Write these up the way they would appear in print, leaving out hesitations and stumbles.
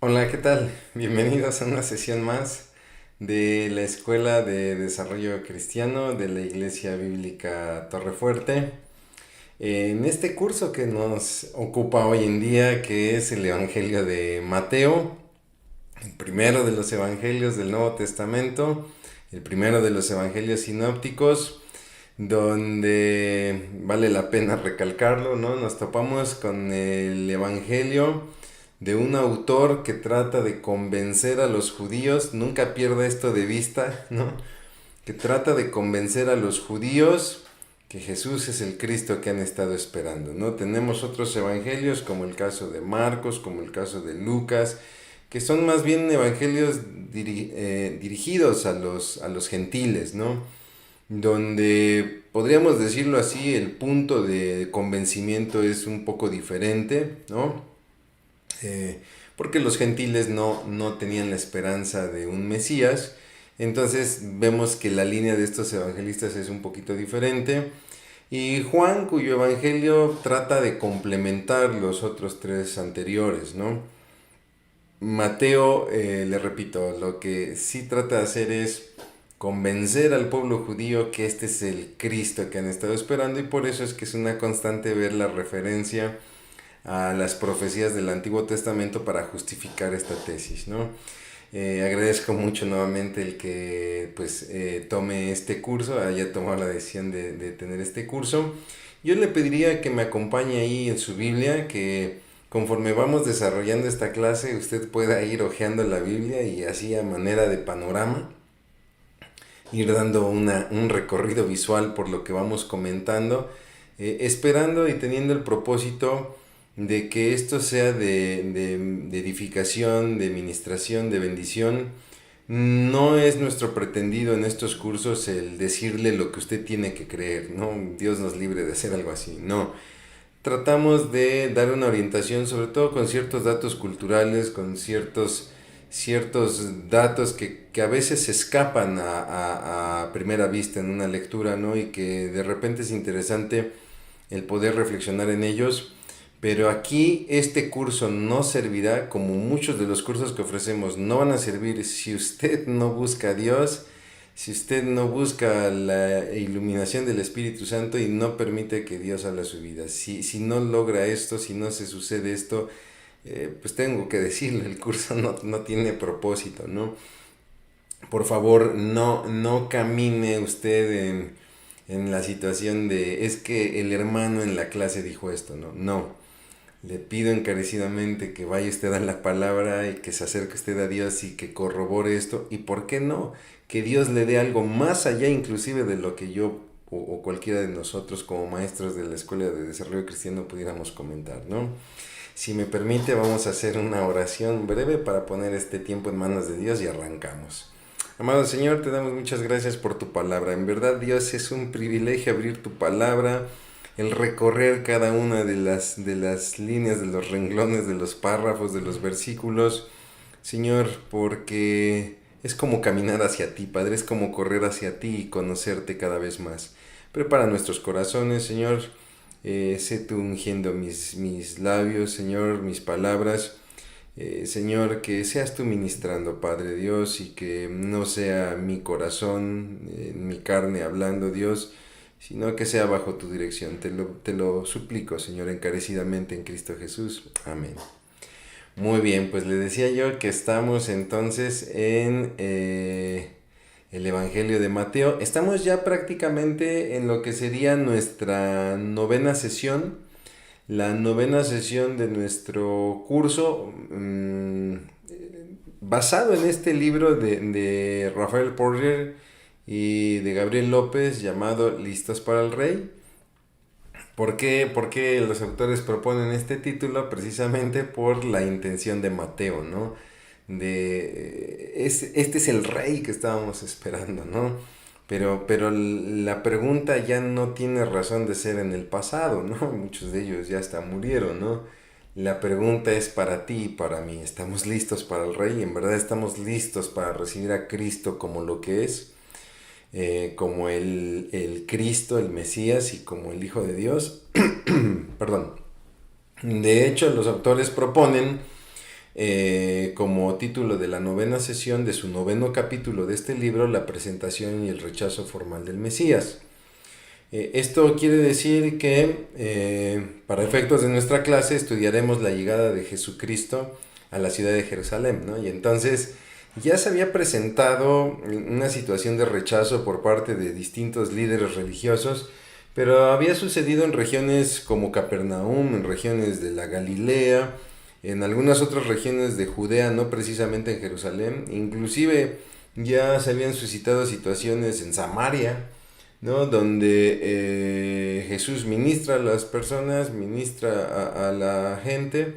Hola, ¿qué tal? Bienvenidos a una sesión más de la Escuela de Desarrollo Cristiano de la Iglesia Bíblica Torrefuerte. En este curso que nos ocupa hoy en día, que es el Evangelio de Mateo, el primero de los Evangelios del Nuevo Testamento, el primero de los Evangelios sinópticos, donde vale la pena recalcarlo, ¿no? Nos topamos con el Evangelio de un autor que trata de convencer a los judíos, nunca pierda esto de vista, ¿no? Que trata de convencer a los judíos que Jesús es el Cristo que han estado esperando, ¿no? Tenemos otros evangelios como el caso de Marcos, como el caso de Lucas, que son más bien evangelios dirigidos a los gentiles, ¿no? Donde podríamos decirlo así, el punto de convencimiento es un poco diferente, ¿no? Eh, Porque los gentiles no tenían la esperanza de un Mesías. Entonces vemos que la línea de estos evangelistas es un poquito diferente. Y Juan, cuyo evangelio trata de complementar los otros tres anteriores, ¿no? Mateo, le repito, lo que sí trata de hacer es convencer al pueblo judío que este es el Cristo que han estado esperando, y por eso es que es una constante ver la referencia a las profecías del Antiguo Testamento para justificar esta tesis, ¿no? Agradezco mucho nuevamente el que tome este curso, haya tomado la decisión de tener este curso. Yo le pediría que me acompañe ahí en su Biblia, que conforme vamos desarrollando esta clase usted pueda ir hojeando la Biblia y así a manera de panorama ir dando un recorrido visual por lo que vamos comentando, esperando y teniendo el propósito de que esto sea de edificación, de ministración, de bendición. No es nuestro pretendido en estos cursos el decirle lo que usted tiene que creer, ¿no? Dios nos libre de hacer algo así, no. Tratamos de dar una orientación, sobre todo con ciertos datos culturales, con ciertos datos que a veces se escapan a primera vista en una lectura, ¿no? Y que de repente es interesante el poder reflexionar en ellos. Pero aquí este curso no servirá, como muchos de los cursos que ofrecemos no van a servir si usted no busca a Dios, si usted no busca la iluminación del Espíritu Santo y no permite que Dios hable a su vida. Si no logra esto, si no se sucede esto, pues tengo que decirle, el curso no tiene propósito, ¿no? Por favor, no camine usted en la situación de, es que el hermano en la clase dijo esto, ¿no? No. Le pido encarecidamente que vaya usted a la palabra y que se acerque usted a Dios y que corrobore esto. Y por qué no, que Dios le dé algo más allá inclusive de lo que yo o cualquiera de nosotros como maestros de la Escuela de Desarrollo Cristiano pudiéramos comentar, ¿no? Si me permite, vamos a hacer una oración breve para poner este tiempo en manos de Dios y arrancamos. Amado Señor, te damos muchas gracias por tu palabra. En verdad, Dios, es un privilegio abrir tu palabra, el recorrer cada una de las líneas, de los renglones, de los párrafos, de los versículos, Señor, porque es como caminar hacia ti, Padre, es como correr hacia ti y conocerte cada vez más. Prepara nuestros corazones, Señor, sé tú ungiendo mis labios, Señor, mis palabras. Señor, que seas tú ministrando, Padre Dios, y que no sea mi corazón, mi carne hablando, Dios, sino que sea bajo tu dirección. Te lo suplico, Señor, encarecidamente en Cristo Jesús. Amén. Muy bien, pues le decía yo que estamos entonces en el Evangelio de Mateo. Estamos ya prácticamente en lo que sería nuestra novena sesión, la novena sesión de nuestro curso, basado en este libro de Rafael Porrier y de Gabriel López, llamado Listos para el Rey. Por qué los autores proponen este título? Precisamente por la intención de Mateo, ¿no? Este es el rey que estábamos esperando, ¿no? Pero la pregunta ya no tiene razón de ser en el pasado, ¿no? Muchos de ellos ya hasta murieron, ¿no? La pregunta es para ti y para mí. ¿Estamos listos para el rey? ¿En verdad estamos listos para recibir a Cristo como lo que es? Como el Cristo, el Mesías y como el Hijo de Dios. Perdón. De hecho, los autores proponen como título de la novena sesión de su noveno capítulo de este libro, La presentación y el rechazo formal del Mesías. Esto quiere decir que para efectos de nuestra clase estudiaremos la llegada de Jesucristo a la ciudad de Jerusalén, ¿no? Y entonces ya se había presentado una situación de rechazo por parte de distintos líderes religiosos, pero había sucedido en regiones como Capernaum, en regiones de la Galilea, en algunas otras regiones de Judea, no precisamente en Jerusalén, inclusive ya se habían suscitado situaciones en Samaria, ¿no? Donde Jesús ministra a las personas, ministra a la gente,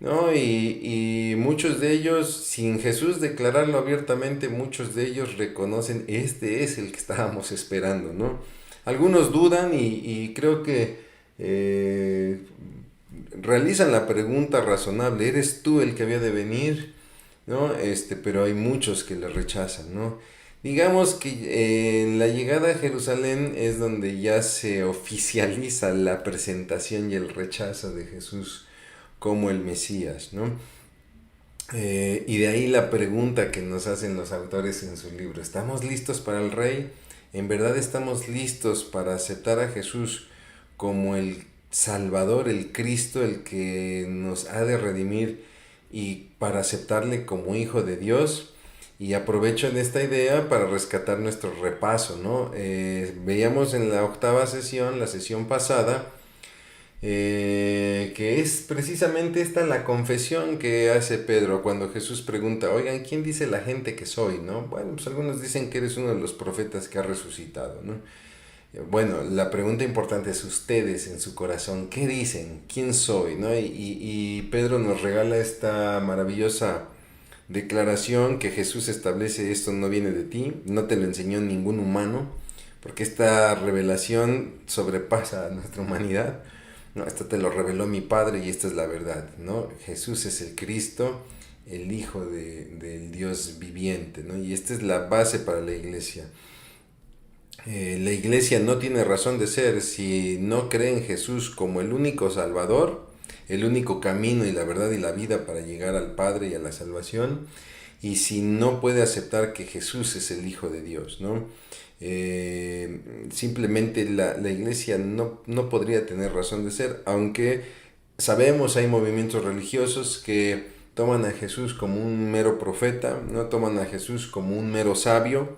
¿no? Y muchos de ellos, sin Jesús declararlo abiertamente, muchos de ellos reconocen, este es el que estábamos esperando, ¿no? Algunos dudan y creo que eh, realizan la pregunta razonable, ¿eres tú el que había de venir? ¿No? Pero hay muchos que le rechazan, ¿no? Digamos que en la llegada a Jerusalén es donde ya se oficializa la presentación y el rechazo de Jesús como el Mesías, ¿no? Y de ahí la pregunta que nos hacen los autores en su libro, ¿estamos listos para el Rey? ¿En verdad estamos listos para aceptar a Jesús como el Salvador, el Cristo, el que nos ha de redimir y para aceptarle como Hijo de Dios? Y aprovecho en esta idea para rescatar nuestro repaso, ¿no? Veíamos en la octava sesión, la sesión pasada, que es precisamente esta la confesión que hace Pedro cuando Jesús pregunta, oigan, ¿quién dice la gente que soy, no? Bueno, pues algunos dicen que eres uno de los profetas que ha resucitado, ¿no? Bueno, la pregunta importante es ustedes en su corazón, ¿qué dicen? ¿Quién soy? ¿No? Y Pedro nos regala esta maravillosa declaración que Jesús establece, esto no viene de ti, no te lo enseñó ningún humano, porque esta revelación sobrepasa a nuestra humanidad. No, esto te lo reveló mi Padre y esta es la verdad, ¿no? Jesús es el Cristo, el Hijo del Dios viviente, ¿no? Y esta es la base para la iglesia. La iglesia no tiene razón de ser si no cree en Jesús como el único Salvador, el único camino y la verdad y la vida para llegar al Padre y a la salvación, y si no puede aceptar que Jesús es el Hijo de Dios, ¿no? Simplemente la iglesia no podría tener razón de ser, aunque sabemos hay movimientos religiosos que toman a Jesús como un mero profeta, no toman a Jesús como un mero sabio,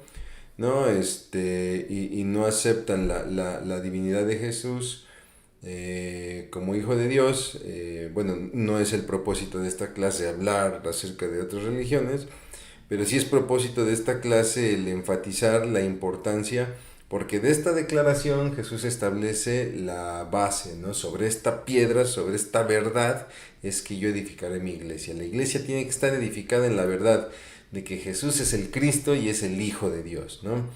¿no? Y no aceptan la divinidad de Jesús como Hijo de Dios. Bueno, no es el propósito de esta clase hablar acerca de otras religiones, pero sí es propósito de esta clase el enfatizar la importancia, porque de esta declaración Jesús establece la base, ¿no? Sobre esta piedra, sobre esta verdad, es que yo edificaré mi iglesia. La iglesia tiene que estar edificada en la verdad de que Jesús es el Cristo y es el Hijo de Dios, ¿no?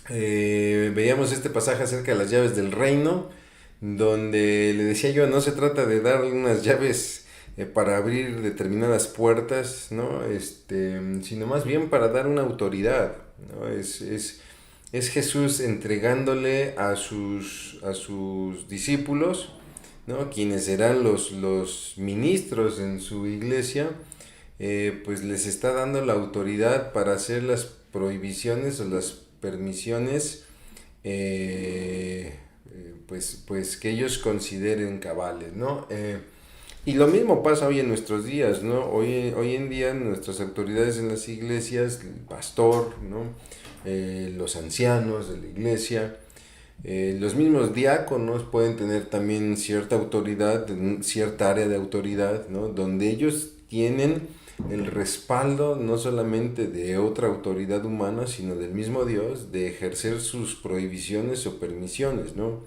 Veíamos este pasaje acerca de las llaves del reino, donde le decía yo, no se trata de dar unas llaves para abrir determinadas puertas, ¿no? Sino más bien para dar una autoridad, ¿no? Es Jesús entregándole a sus discípulos, ¿no? Quienes serán los ministros en su iglesia, pues les está dando la autoridad para hacer las prohibiciones o las permisiones, pues que ellos consideren cabales, ¿no? Y lo mismo pasa hoy en nuestros días, ¿no? Hoy en día nuestras autoridades en las iglesias, el pastor, ¿no? Los ancianos de la iglesia, los mismos diáconos pueden tener también cierta autoridad, cierta área de autoridad, ¿no? Donde ellos tienen el respaldo no solamente de otra autoridad humana, sino del mismo Dios, de ejercer sus prohibiciones o permisiones, ¿no?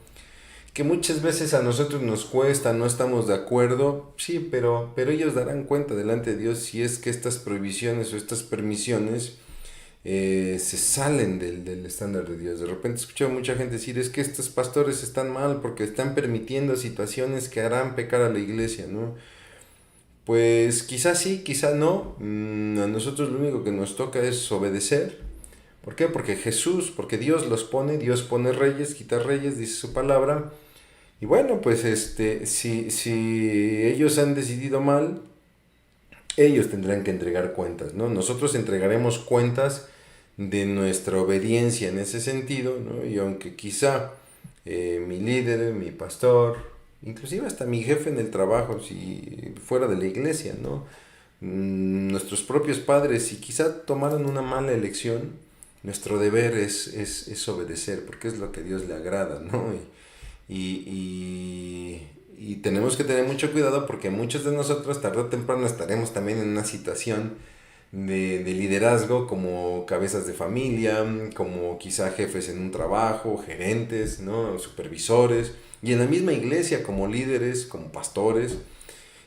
Que muchas veces a nosotros nos cuesta, no estamos de acuerdo, sí, pero ellos darán cuenta delante de Dios si es que estas prohibiciones o estas permisiones se salen del estándar de Dios. De repente escucho a mucha gente decir, es que estos pastores están mal porque están permitiendo situaciones que harán pecar a la iglesia, ¿no? Pues quizás sí, quizás no. A nosotros lo único que nos toca es obedecer. ¿Por qué? Porque Dios los pone, Dios pone reyes, quita reyes, dice su palabra. Y bueno, pues si ellos han decidido mal, ellos tendrán que entregar cuentas, ¿no? Nosotros entregaremos cuentas de nuestra obediencia en ese sentido, ¿no? Y aunque quizá mi líder, mi pastor, inclusive hasta mi jefe en el trabajo, si fuera de la iglesia, ¿no? Nuestros propios padres, si quizá tomaron una mala elección, nuestro deber es obedecer, porque es lo que a Dios le agrada, ¿no? Y tenemos que tener mucho cuidado porque muchos de nosotros tarde o temprano estaremos también en una situación de liderazgo como cabezas de familia, como quizá jefes en un trabajo, gerentes, ¿no? Supervisores, y en la misma iglesia como líderes, como pastores.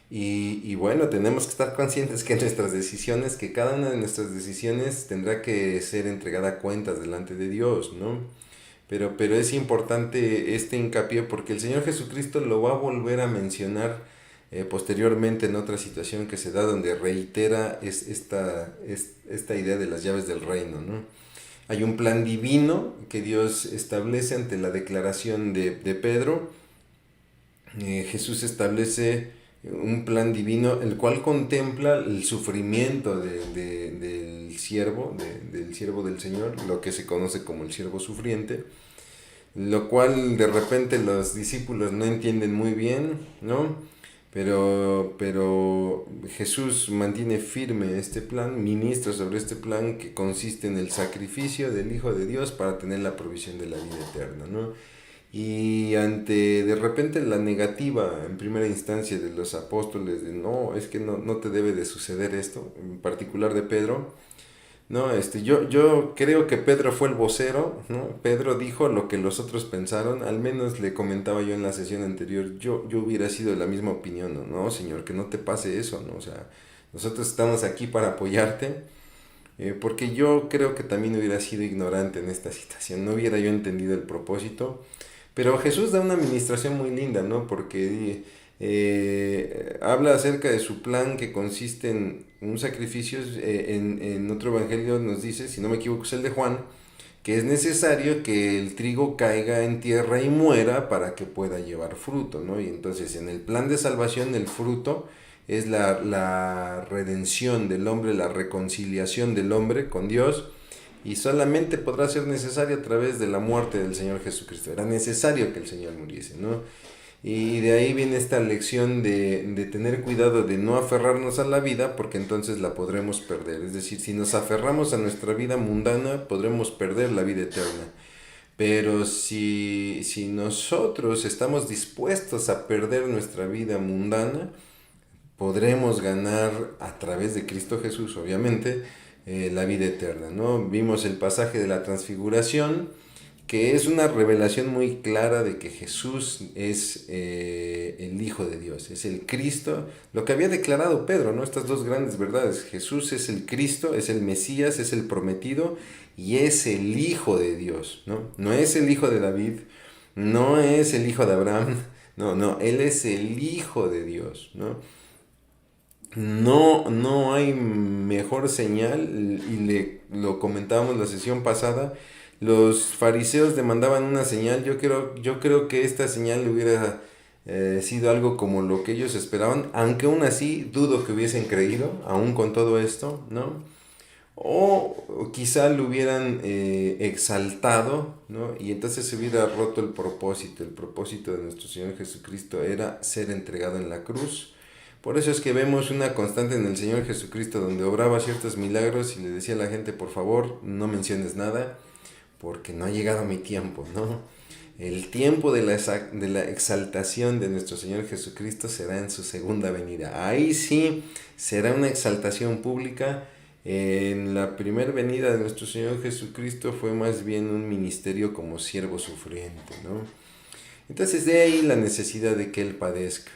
Y bueno, tenemos que estar conscientes que nuestras decisiones, que cada una de nuestras decisiones tendrá que ser entregada a cuentas delante de Dios, ¿no? Pero es importante este hincapié porque el Señor Jesucristo lo va a volver a mencionar posteriormente en otra situación que se da donde reitera esta idea de las llaves del reino, ¿no? Hay un plan divino que Dios establece ante la declaración de Pedro. Jesús establece un plan divino el cual contempla el sufrimiento del siervo, del siervo del Señor, lo que se conoce como el siervo sufriente, lo cual de repente los discípulos no entienden muy bien, ¿no? Pero Jesús mantiene firme este plan, ministra sobre este plan que consiste en el sacrificio del Hijo de Dios para tener la provisión de la vida eterna, ¿no? Y ante de repente la negativa en primera instancia de los apóstoles de no, es que no te debe de suceder esto, en particular de Pedro, no, yo creo que Pedro fue el vocero, ¿no? Pedro dijo lo que los otros pensaron, al menos le comentaba yo en la sesión anterior, yo hubiera sido de la misma opinión, no, no, Señor, que no te pase eso, ¿no? O sea, nosotros estamos aquí para apoyarte, porque yo creo que también hubiera sido ignorante en esta situación, no hubiera yo entendido el propósito, pero Jesús da una administración muy linda, ¿no? Porque habla acerca de su plan que consiste en un sacrificio, en otro evangelio nos dice, si no me equivoco es el de Juan, que es necesario que el trigo caiga en tierra y muera para que pueda llevar fruto, ¿no? Y entonces en el plan de salvación el fruto es la redención del hombre, la reconciliación del hombre con Dios, y solamente podrá ser necesario a través de la muerte del Señor Jesucristo. Era necesario que el Señor muriese, ¿no? Y de ahí viene esta lección de tener cuidado de no aferrarnos a la vida, porque entonces la podremos perder. Es decir, si nos aferramos a nuestra vida mundana, podremos perder la vida eterna. Pero si nosotros estamos dispuestos a perder nuestra vida mundana, podremos ganar a través de Cristo Jesús, obviamente, la vida eterna, ¿no? Vimos el pasaje de la transfiguración, que es una revelación muy clara de que Jesús es el Hijo de Dios, es el Cristo, lo que había declarado Pedro, ¿no? Estas dos grandes verdades: Jesús es el Cristo, es el Mesías, es el prometido y es el Hijo de Dios, ¿no? No es el Hijo de David, no es el Hijo de Abraham, no, Él es el Hijo de Dios, ¿no? No hay mejor señal, y lo comentábamos en la sesión pasada. Los fariseos demandaban una señal. Yo creo que esta señal hubiera sido algo como lo que ellos esperaban, aunque aún así dudo que hubiesen creído, aún con todo esto, ¿no? O quizá lo hubieran exaltado, ¿no? Y entonces se hubiera roto el propósito. El propósito de nuestro Señor Jesucristo era ser entregado en la cruz. Por eso es que vemos una constante en el Señor Jesucristo donde obraba ciertos milagros y le decía a la gente, por favor, no menciones nada, porque no ha llegado mi tiempo, ¿no? El tiempo de la exaltación de nuestro Señor Jesucristo será en su segunda venida. Ahí sí será una exaltación pública. En la primera venida de nuestro Señor Jesucristo fue más bien un ministerio como siervo sufriente, ¿no? Entonces de ahí la necesidad de que Él padezca.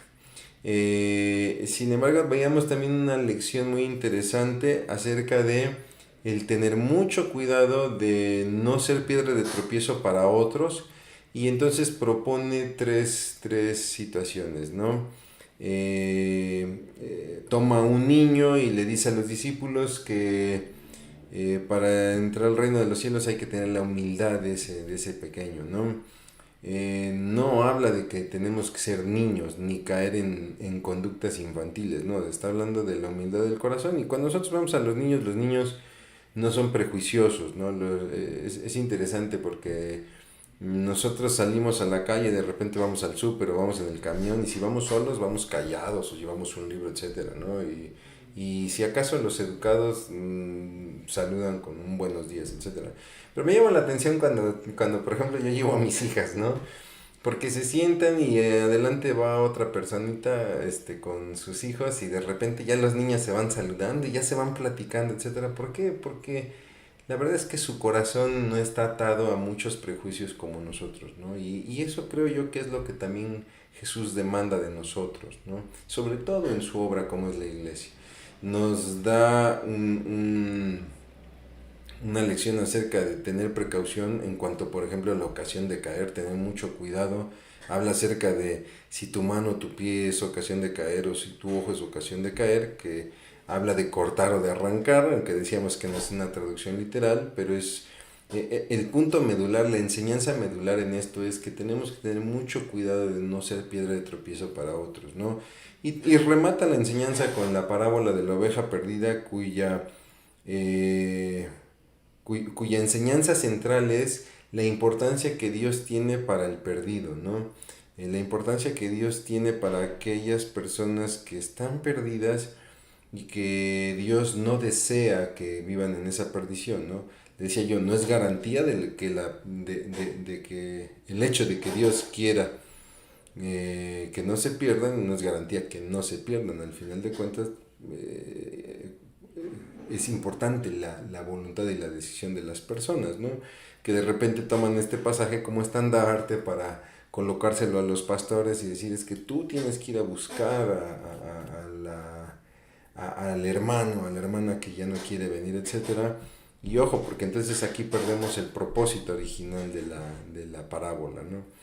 Sin embargo, veíamos también una lección muy interesante acerca de el tener mucho cuidado de no ser piedra de tropiezo para otros, y entonces propone tres situaciones, ¿no? Toma un niño y le dice a los discípulos que para entrar al reino de los cielos hay que tener la humildad de ese pequeño, ¿no? no habla de que tenemos que ser niños ni caer en conductas infantiles, no, está hablando de la humildad del corazón. Y cuando nosotros vemos a los niños no son prejuiciosos, ¿no? Es interesante porque nosotros salimos a la calle, de repente vamos al súper o vamos en el camión, y si vamos solos vamos callados o llevamos un libro, etcétera, ¿no? Y si acaso los educados saludan con un buenos días, etcétera. Pero me llama la atención cuando por ejemplo yo llevo a mis hijas, ¿no? Porque se sientan y adelante va otra personita con sus hijos, y de repente ya los niños se van saludando y ya se van platicando, etcétera. ¿Por qué? Porque la verdad es que su corazón no está atado a muchos prejuicios como nosotros, ¿no? Y eso creo yo que es lo que también Jesús demanda de nosotros, ¿no? Sobre todo en su obra como es la iglesia. Nos da una lección acerca de tener precaución en cuanto, por ejemplo, a la ocasión de caer, tener mucho cuidado. Habla acerca de si tu mano o tu pie es ocasión de caer o si tu ojo es ocasión de caer, que habla de cortar o de arrancar, aunque decíamos que no es una traducción literal, pero es el punto medular, la enseñanza medular en esto es que tenemos que tener mucho cuidado de no ser piedra de tropiezo para otros, ¿no? Y remata la enseñanza con la parábola de la oveja perdida, eh, cuya enseñanza central es la importancia que Dios tiene para el perdido, ¿no? La importancia que Dios tiene para aquellas personas que están perdidas y que Dios no desea que vivan en esa perdición, ¿no? Decía yo, no es garantía de que el hecho de que Dios quiera que no se pierdan, no es garantía que no se pierdan. Al final de cuentas, eh, es importante la voluntad y la decisión de las personas, ¿no? Que de repente toman este pasaje como estandarte para colocárselo a los pastores y decir es que tú tienes que ir a buscar al hermano, a la hermana que ya no quiere venir, etcétera. Y ojo, porque entonces aquí perdemos el propósito original de la parábola, ¿no?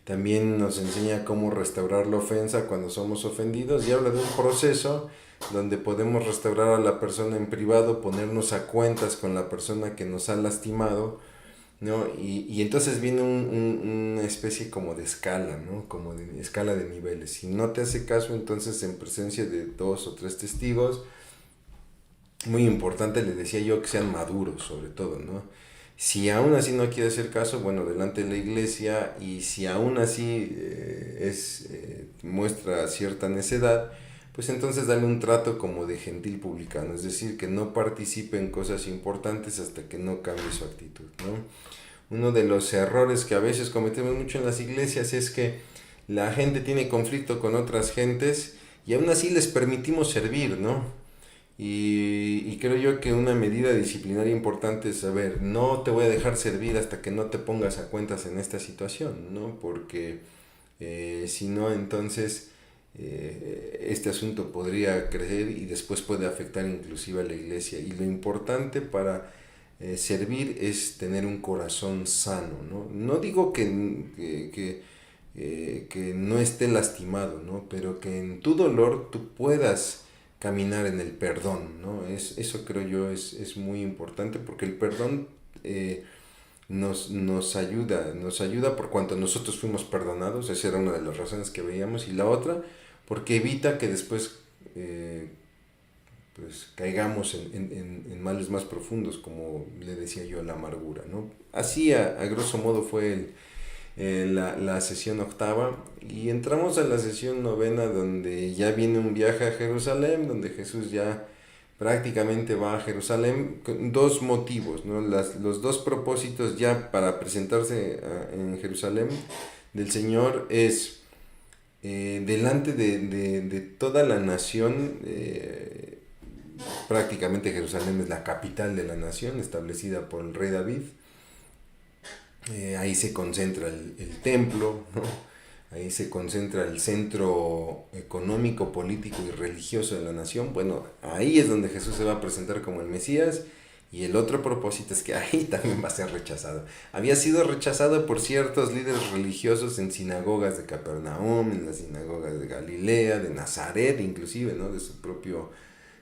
También nos enseña cómo restaurar la ofensa cuando somos ofendidos, y habla de un proceso donde podemos restaurar a la persona en privado, ponernos a cuentas con la persona que nos ha lastimado, ¿no? Y entonces viene una especie como de escala, ¿no? Como de escala de niveles. Si no te hace caso, entonces en presencia de 2 o 3 testigos, muy importante, le decía yo, que sean maduros sobre todo, ¿no? Si aún así no quiere hacer caso, bueno, delante de la iglesia, y si aún así muestra cierta necedad, pues entonces dale un trato como de gentil publicano, es decir, que no participe en cosas importantes hasta que no cambie su actitud, ¿no? Uno de los errores que a veces cometemos mucho en las iglesias es que la gente tiene conflicto con otras gentes y aún así les permitimos servir, ¿no? Y creo yo que una medida disciplinaria importante es, a ver, no te voy a dejar servir hasta que no te pongas a cuentas en esta situación, ¿no? Porque si no, entonces este asunto podría crecer y después puede afectar inclusive a la iglesia. Y lo importante para servir es tener un corazón sano, ¿no? No digo que no esté lastimado, ¿no? Pero que en tu dolor tú puedas caminar en el perdón, ¿no? Eso creo yo es muy importante, porque el perdón nos ayuda por cuanto nosotros fuimos perdonados. Esa era una de las razones que veíamos, y la otra, porque evita que después pues caigamos en males más profundos, como le decía yo, la amargura, ¿no? Así a grosso modo fue la sesión octava, y entramos a la sesión novena, donde ya viene un viaje a Jerusalén, donde Jesús ya prácticamente va a Jerusalén con 2 motivos, ¿no? Los 2 propósitos ya para presentarse en Jerusalén del Señor es delante de toda la nación. Prácticamente Jerusalén es la capital de la nación, establecida por el rey David. Ahí se concentra el templo, ¿no? Ahí se concentra el centro económico, político y religioso de la nación. Bueno, ahí es donde Jesús se va a presentar como el Mesías. Y el otro propósito es que ahí también va a ser rechazado. Había sido rechazado por ciertos líderes religiosos en sinagogas de Capernaum, en las sinagogas de Galilea, de Nazaret inclusive, ¿no? De su propio,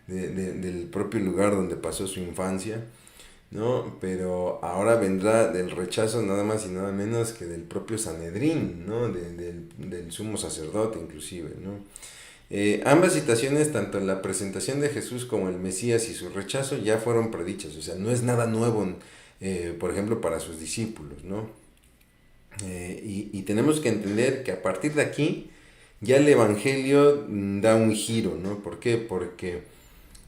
del propio lugar donde pasó su infancia. ¿no? Pero ahora vendrá del rechazo nada más y nada menos que del propio Sanedrín, ¿no? Del sumo sacerdote inclusive, ¿no? Ambas situaciones, tanto la presentación de Jesús como el Mesías y su rechazo, ya fueron predichas, o sea, no es nada nuevo, por ejemplo, para sus discípulos, ¿no? Y tenemos que entender que a partir de aquí ya el Evangelio da un giro, ¿no? ¿Por qué? Porque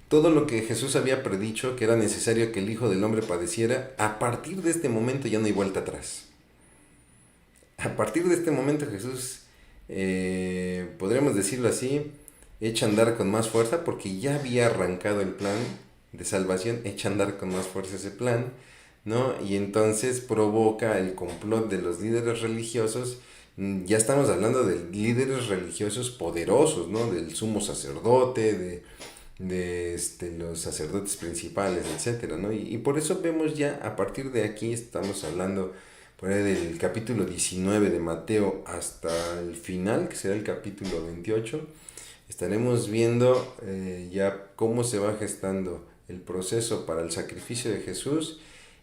todo lo que Jesús había predicho, que era necesario que el Hijo del Hombre padeciera, a partir de este momento ya no hay vuelta atrás. A partir de este momento Jesús, podríamos decirlo así, echa a andar con más fuerza porque ya había arrancado el plan de salvación, echa a andar con más fuerza ese plan, ¿no? Y entonces provoca el complot de los líderes religiosos. Ya estamos hablando de líderes religiosos poderosos, ¿no? Del sumo sacerdote, de los sacerdotes principales, etcétera, ¿no? Y por eso vemos ya, a partir de aquí, estamos hablando por ahí del capítulo 19 de Mateo hasta el final, que será el capítulo 28, estaremos viendo ya cómo se va gestando el proceso para el sacrificio de Jesús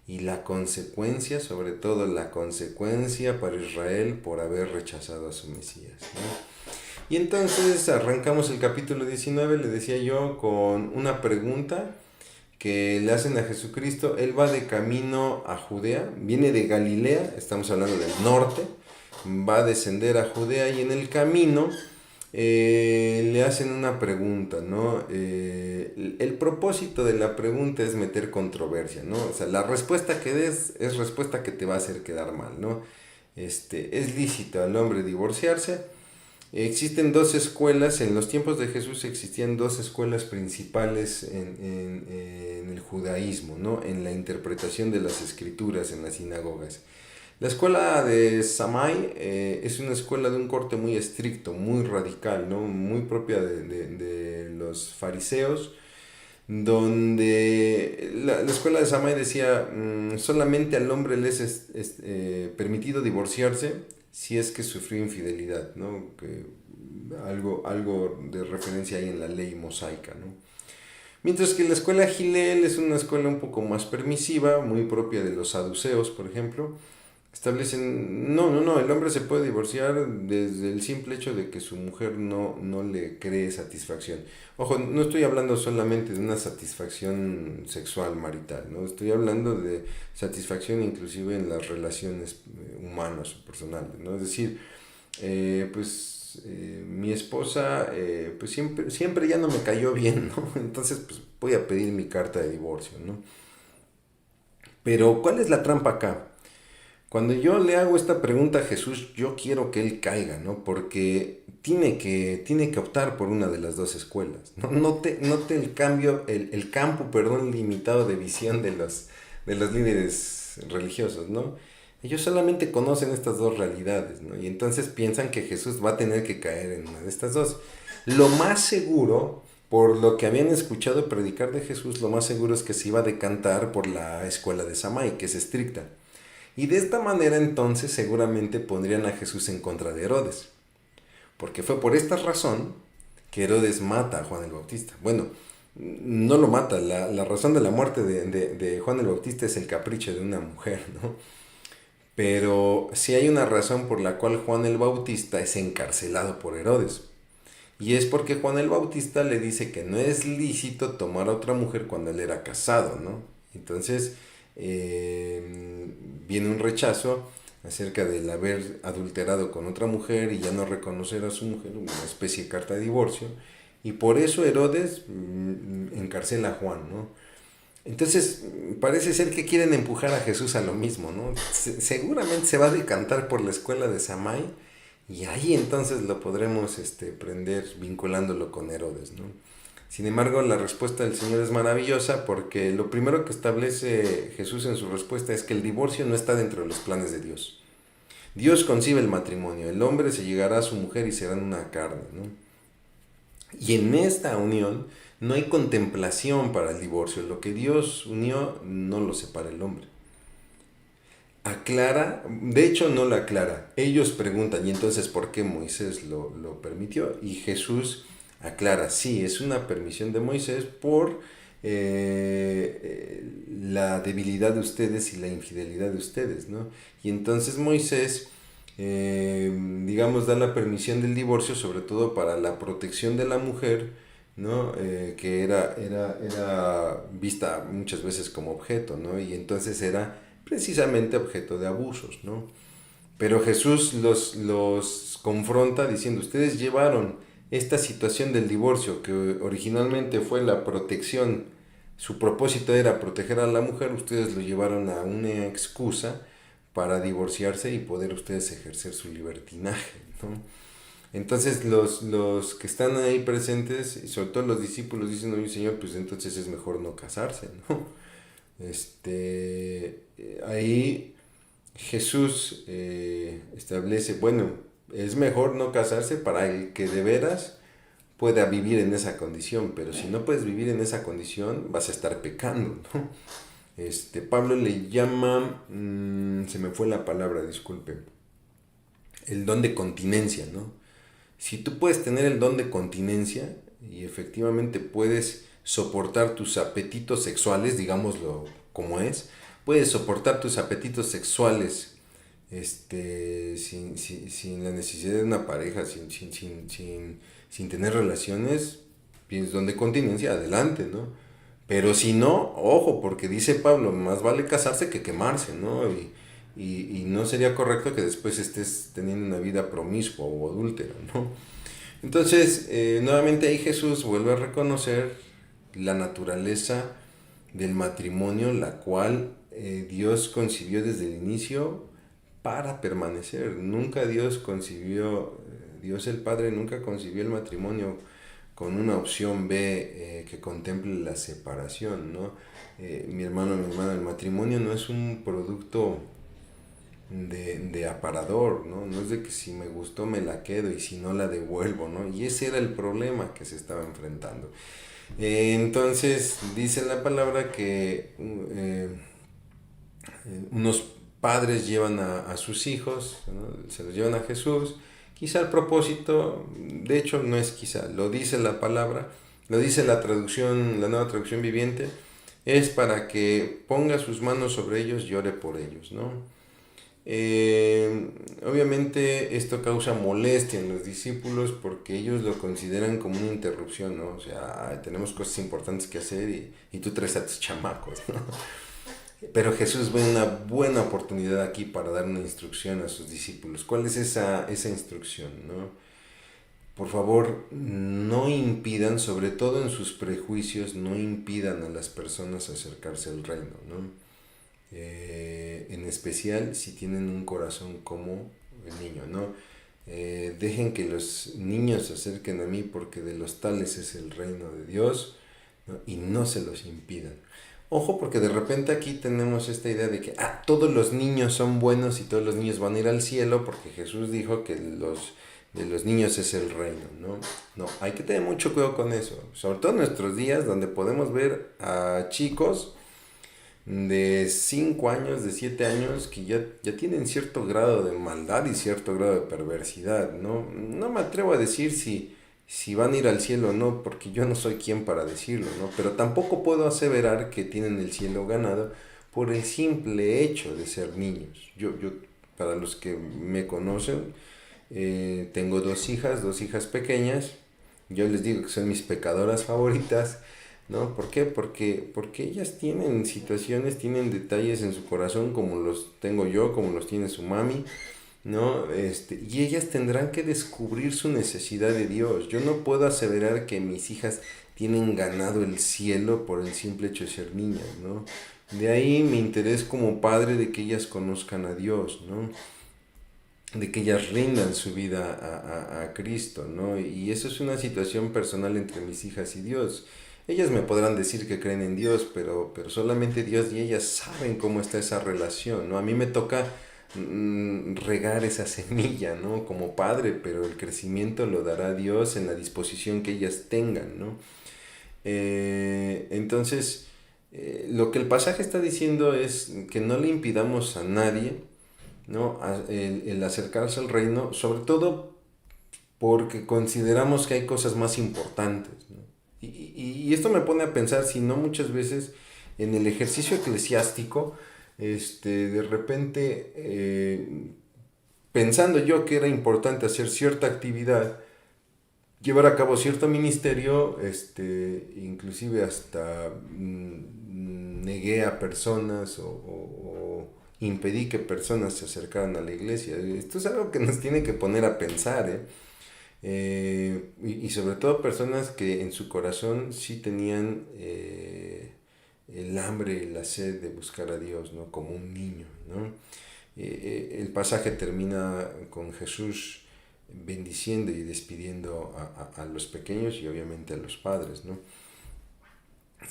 y la consecuencia, sobre todo la consecuencia para Israel por haber rechazado a su Mesías, ¿no? Y entonces arrancamos el capítulo 19, le decía yo, con una pregunta que le hacen a Jesucristo. Él va de camino a Judea, viene de Galilea, estamos hablando del norte, va a descender a Judea y en el camino le hacen una pregunta, ¿no? El propósito de la pregunta es meter controversia, ¿no? O sea, la respuesta que des es respuesta que te va a hacer quedar mal, ¿no? ¿Es lícito al hombre divorciarse? Existen dos escuelas, en los tiempos de Jesús existían dos escuelas principales en el judaísmo, ¿no? En la interpretación de las escrituras en las sinagogas. La escuela de Samai es una escuela de un corte muy estricto, muy radical, ¿no? Muy propia de los fariseos, donde la escuela de Samai decía solamente al hombre le es permitido divorciarse si es que sufrió infidelidad, ¿no? Que algo de referencia hay en la ley mosaica, ¿no? Mientras que la escuela Hillel es una escuela un poco más permisiva, muy propia de los saduceos, por ejemplo. Establecen, no, el hombre se puede divorciar desde el simple hecho de que su mujer no le cree satisfacción. Ojo, no estoy hablando solamente de una satisfacción sexual marital, ¿no? Estoy hablando de satisfacción inclusive en las relaciones humanas o personales, ¿no? Es decir, mi esposa pues siempre ya no me cayó bien, ¿no? Entonces pues voy a pedir mi carta de divorcio, ¿no? Pero ¿cuál es la trampa acá? Cuando yo le hago esta pregunta a Jesús, yo quiero que él caiga, ¿no? Porque tiene que optar por una de las dos escuelas, ¿no? Note el cambio, el campo, perdón, limitado de visión de los líderes religiosos, ¿no? Ellos solamente conocen estas dos realidades, ¿no? Y entonces piensan que Jesús va a tener que caer en una de estas dos. Lo más seguro, por lo que habían escuchado predicar de Jesús, lo más seguro es que se iba a decantar por la escuela de Samai, que es estricta. Y de esta manera entonces seguramente pondrían a Jesús en contra de Herodes. Porque fue por esta razón que Herodes mata a Juan el Bautista. Bueno, no lo mata, la razón de la muerte de Juan el Bautista es el capricho de una mujer, ¿no? Pero sí hay una razón por la cual Juan el Bautista es encarcelado por Herodes. Y es porque Juan el Bautista le dice que no es lícito tomar a otra mujer cuando él era casado, ¿no? Entonces viene un rechazo acerca del haber adulterado con otra mujer y ya no reconocer a su mujer, una especie de carta de divorcio. Y por eso Herodes encarcela a Juan, ¿no? Entonces, parece ser que quieren empujar a Jesús a lo mismo, ¿no? Seguramente se va a decantar por la escuela de Samai y ahí entonces lo podremos prender vinculándolo con Herodes, ¿no? Sin embargo, la respuesta del Señor es maravillosa porque lo primero que establece Jesús en su respuesta es que el divorcio no está dentro de los planes de Dios. Dios concibe el matrimonio, el hombre se llegará a su mujer y serán una carne, ¿no? Y en esta unión no hay contemplación para el divorcio. Lo que Dios unió no lo separa el hombre. Aclara, de hecho no lo aclara. Ellos preguntan, ¿y entonces por qué Moisés lo permitió? Y Jesús aclara, sí, es una permisión de Moisés por la debilidad de ustedes y la infidelidad de ustedes, ¿no? Y entonces Moisés, digamos, da la permisión del divorcio, sobre todo para la protección de la mujer, ¿no? Que era vista muchas veces como objeto, ¿no? Y entonces era precisamente objeto de abusos, ¿no? Pero Jesús los confronta diciendo, ustedes llevaron esta situación del divorcio, que originalmente fue la protección, su propósito era proteger a la mujer, ustedes lo llevaron a una excusa para divorciarse y poder ustedes ejercer su libertinaje, ¿no? Entonces los que están ahí presentes, y sobre todo los discípulos, dicen, oye Señor, pues entonces es mejor no casarse, ¿no? Ahí Jesús establece, bueno, es mejor no casarse para el que de veras pueda vivir en esa condición, pero si no puedes vivir en esa condición, vas a estar pecando, ¿no? Pablo le llama, se me fue la palabra, disculpe, el don de continencia, ¿no? Si tú puedes tener el don de continencia y efectivamente puedes soportar tus apetitos sexuales, digámoslo como es, puedes soportar tus apetitos sexuales sin la necesidad de una pareja, sin tener relaciones, tienes don de continencia, adelante, ¿no? Pero si no, ojo, porque dice Pablo, más vale casarse que quemarse, ¿no? Y no sería correcto que después estés teniendo una vida promiscua o adúltera, ¿no? Entonces, nuevamente ahí Jesús vuelve a reconocer la naturaleza del matrimonio, la cual Dios concibió desde el inicio para permanecer. Nunca Dios concibió, Dios el Padre nunca concibió el matrimonio con una opción B que contemple la separación, ¿no? Mi hermano, mi hermana, el matrimonio no es un producto de aparador, ¿no? No es de que si me gustó me la quedo y si no la devuelvo, ¿no? Y ese era el problema que se estaba enfrentando. Entonces dice la palabra que unos padres llevan a sus hijos, ¿no? Se los llevan a Jesús, quizá el propósito, de hecho no es quizá, lo dice la palabra, lo dice la traducción, la nueva traducción viviente, es para que ponga sus manos sobre ellos y ore por ellos, ¿no? Obviamente esto causa molestia en los discípulos porque ellos lo consideran como una interrupción, ¿no? O sea, "Ay, tenemos cosas importantes que hacer y tú traes a tus chamacos, ¿no?". Pero Jesús ve una buena oportunidad aquí para dar una instrucción a sus discípulos. ¿Cuál es esa instrucción, no? Por favor, no impidan, sobre todo en sus prejuicios, no impidan a las personas acercarse al reino, ¿no? En especial si tienen un corazón como el niño, ¿no? Dejen que los niños se acerquen a mí porque de los tales es el reino de Dios, ¿no? Y no se los impidan. Ojo, porque de repente aquí tenemos esta idea de que todos los niños son buenos y todos los niños van a ir al cielo porque Jesús dijo que de los niños es el reino, ¿no? No, hay que tener mucho cuidado con eso, sobre todo en nuestros días donde podemos ver a chicos de 5 años, de 7 años, que ya tienen cierto grado de maldad y cierto grado de perversidad, ¿no? No me atrevo a decir si van a ir al cielo o no, porque yo no soy quien para decirlo, ¿no? Pero tampoco puedo aseverar que tienen el cielo ganado por el simple hecho de ser niños. Para los que me conocen, tengo dos hijas pequeñas, yo les digo que son mis pecadoras favoritas, ¿no? ¿Por qué? Porque ellas tienen situaciones, tienen detalles en su corazón como los tengo yo, como los tiene su mami, ¿no? Y ellas tendrán que descubrir su necesidad de Dios. Yo no puedo aseverar que mis hijas tienen ganado el cielo por el simple hecho de ser niñas, ¿no? De ahí mi interés como padre de que ellas conozcan a Dios, ¿no? De que ellas rindan su vida a Cristo, ¿no? Y eso es una situación personal entre mis hijas y Dios. Ellas me podrán decir que creen en Dios, pero solamente Dios y ellas saben cómo está esa relación, ¿no? A mí me toca regar esa semilla, ¿no? Como padre, pero el crecimiento lo dará Dios en la disposición que ellas tengan, ¿no? Entonces, lo que el pasaje está diciendo es que no le impidamos a nadie, ¿no? El acercarse al reino, sobre todo porque consideramos que hay cosas más importantes, ¿no? y esto me pone a pensar, si no muchas veces en el ejercicio eclesiástico, de repente, pensando yo que era importante hacer cierta actividad, llevar a cabo cierto ministerio, inclusive hasta negué a personas o impedí que personas se acercaran a la iglesia. Esto es algo que nos tiene que poner a pensar, ¿eh? Y sobre todo personas que en su corazón sí tenían el hambre y la sed de buscar a Dios, ¿no? Como un niño, ¿no? El pasaje termina con Jesús bendiciendo y despidiendo a los pequeños y obviamente a los padres, ¿no?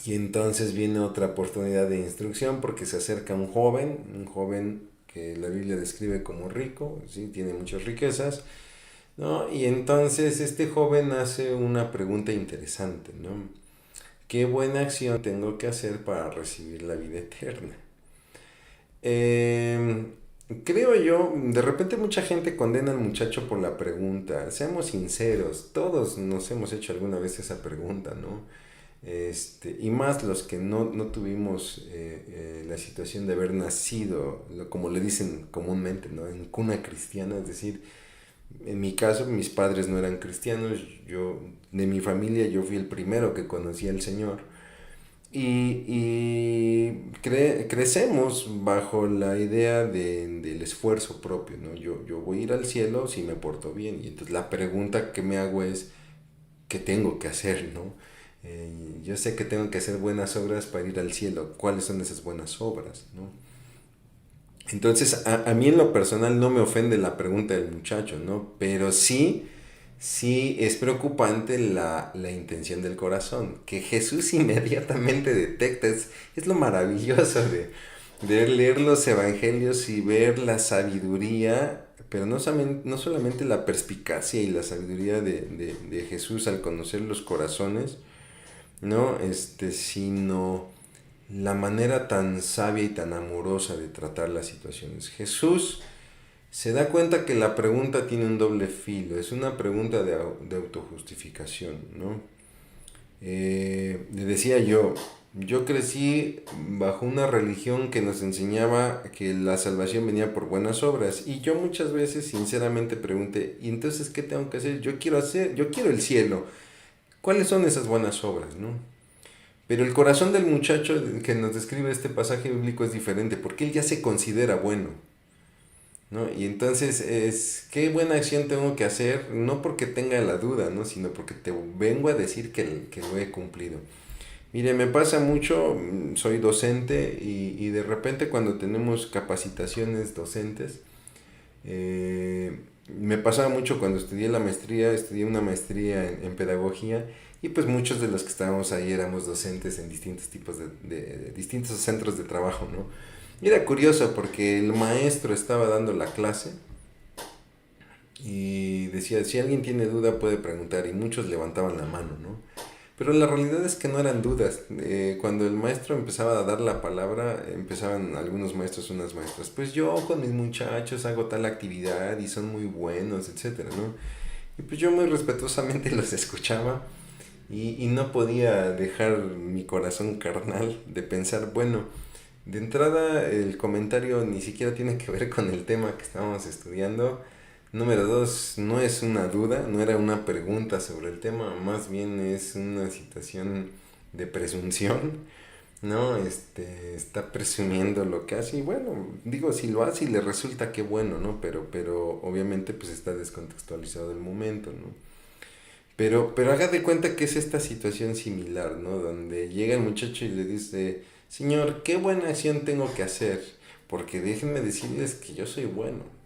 Y entonces viene otra oportunidad de instrucción porque se acerca un joven que la Biblia describe como rico, ¿sí? Tiene muchas riquezas, ¿no? Y entonces este joven hace una pregunta interesante, ¿no? ¿Qué buena acción tengo que hacer para recibir la vida eterna? Eh, Creo yo, de repente mucha gente condena al muchacho por la pregunta. Seamos sinceros, todos nos hemos hecho alguna vez esa pregunta, ¿no? Y más los que no tuvimos la situación de haber nacido, como le dicen comúnmente, ¿no? En cuna cristiana, es decir, en mi caso mis padres no eran cristianos, de mi familia yo fui el primero que conocí al Señor. Crecemos bajo la idea del esfuerzo propio, ¿no? Yo voy a ir al cielo si me porto bien. Y entonces la pregunta que me hago es, ¿qué tengo que hacer, no? Yo sé que tengo que hacer buenas obras para ir al cielo. ¿Cuáles son esas buenas obras, no? Entonces, a mí en lo personal no me ofende la pregunta del muchacho, ¿no? Pero sí es preocupante la intención del corazón, que Jesús inmediatamente detecta. Es lo maravilloso de leer los evangelios y ver la sabiduría, pero no solamente la perspicacia y la sabiduría de Jesús al conocer los corazones, ¿no? Sino la manera tan sabia y tan amorosa de tratar las situaciones. Jesús se da cuenta que la pregunta tiene un doble filo, es una pregunta de autojustificación, ¿no? Le decía yo crecí bajo una religión que nos enseñaba que la salvación venía por buenas obras y yo muchas veces sinceramente pregunté, ¿y entonces qué tengo que hacer? Yo quiero el cielo. ¿Cuáles son esas buenas obras, no? Pero el corazón del muchacho que nos describe este pasaje bíblico es diferente, porque él ya se considera bueno, ¿no? Y entonces ¿qué buena acción tengo que hacer? No porque tenga la duda, ¿no? Sino porque te vengo a decir que lo he cumplido. Mire, me pasa mucho, soy docente y de repente cuando tenemos capacitaciones docentes, me pasaba mucho cuando estudié una maestría en pedagogía y pues muchos de los que estábamos ahí éramos docentes en distintos tipos de distintos centros de trabajo, ¿no? Y era curioso porque el maestro estaba dando la clase y decía, si alguien tiene duda puede preguntar y muchos levantaban la mano, ¿no? Pero la realidad es que no eran dudas. Cuando el maestro empezaba a dar la palabra, empezaban algunos maestros, unas maestras. Pues yo con mis muchachos hago tal actividad y son muy buenos, etcétera, ¿no? Y pues yo muy respetuosamente los escuchaba y no podía dejar mi corazón carnal de pensar, bueno, de entrada el comentario ni siquiera tiene que ver con el tema que estábamos estudiando. Número dos, no es una duda, no era una pregunta sobre el tema, más bien es una situación de presunción, ¿no? Está presumiendo lo que hace y bueno, digo, si lo hace y le resulta que bueno, ¿no? Pero obviamente pues está descontextualizado el momento, ¿no? Pero haga de cuenta que es esta situación similar, ¿no? Donde llega el muchacho y le dice, Señor, ¿qué buena acción tengo que hacer? Porque déjenme decirles que yo soy bueno.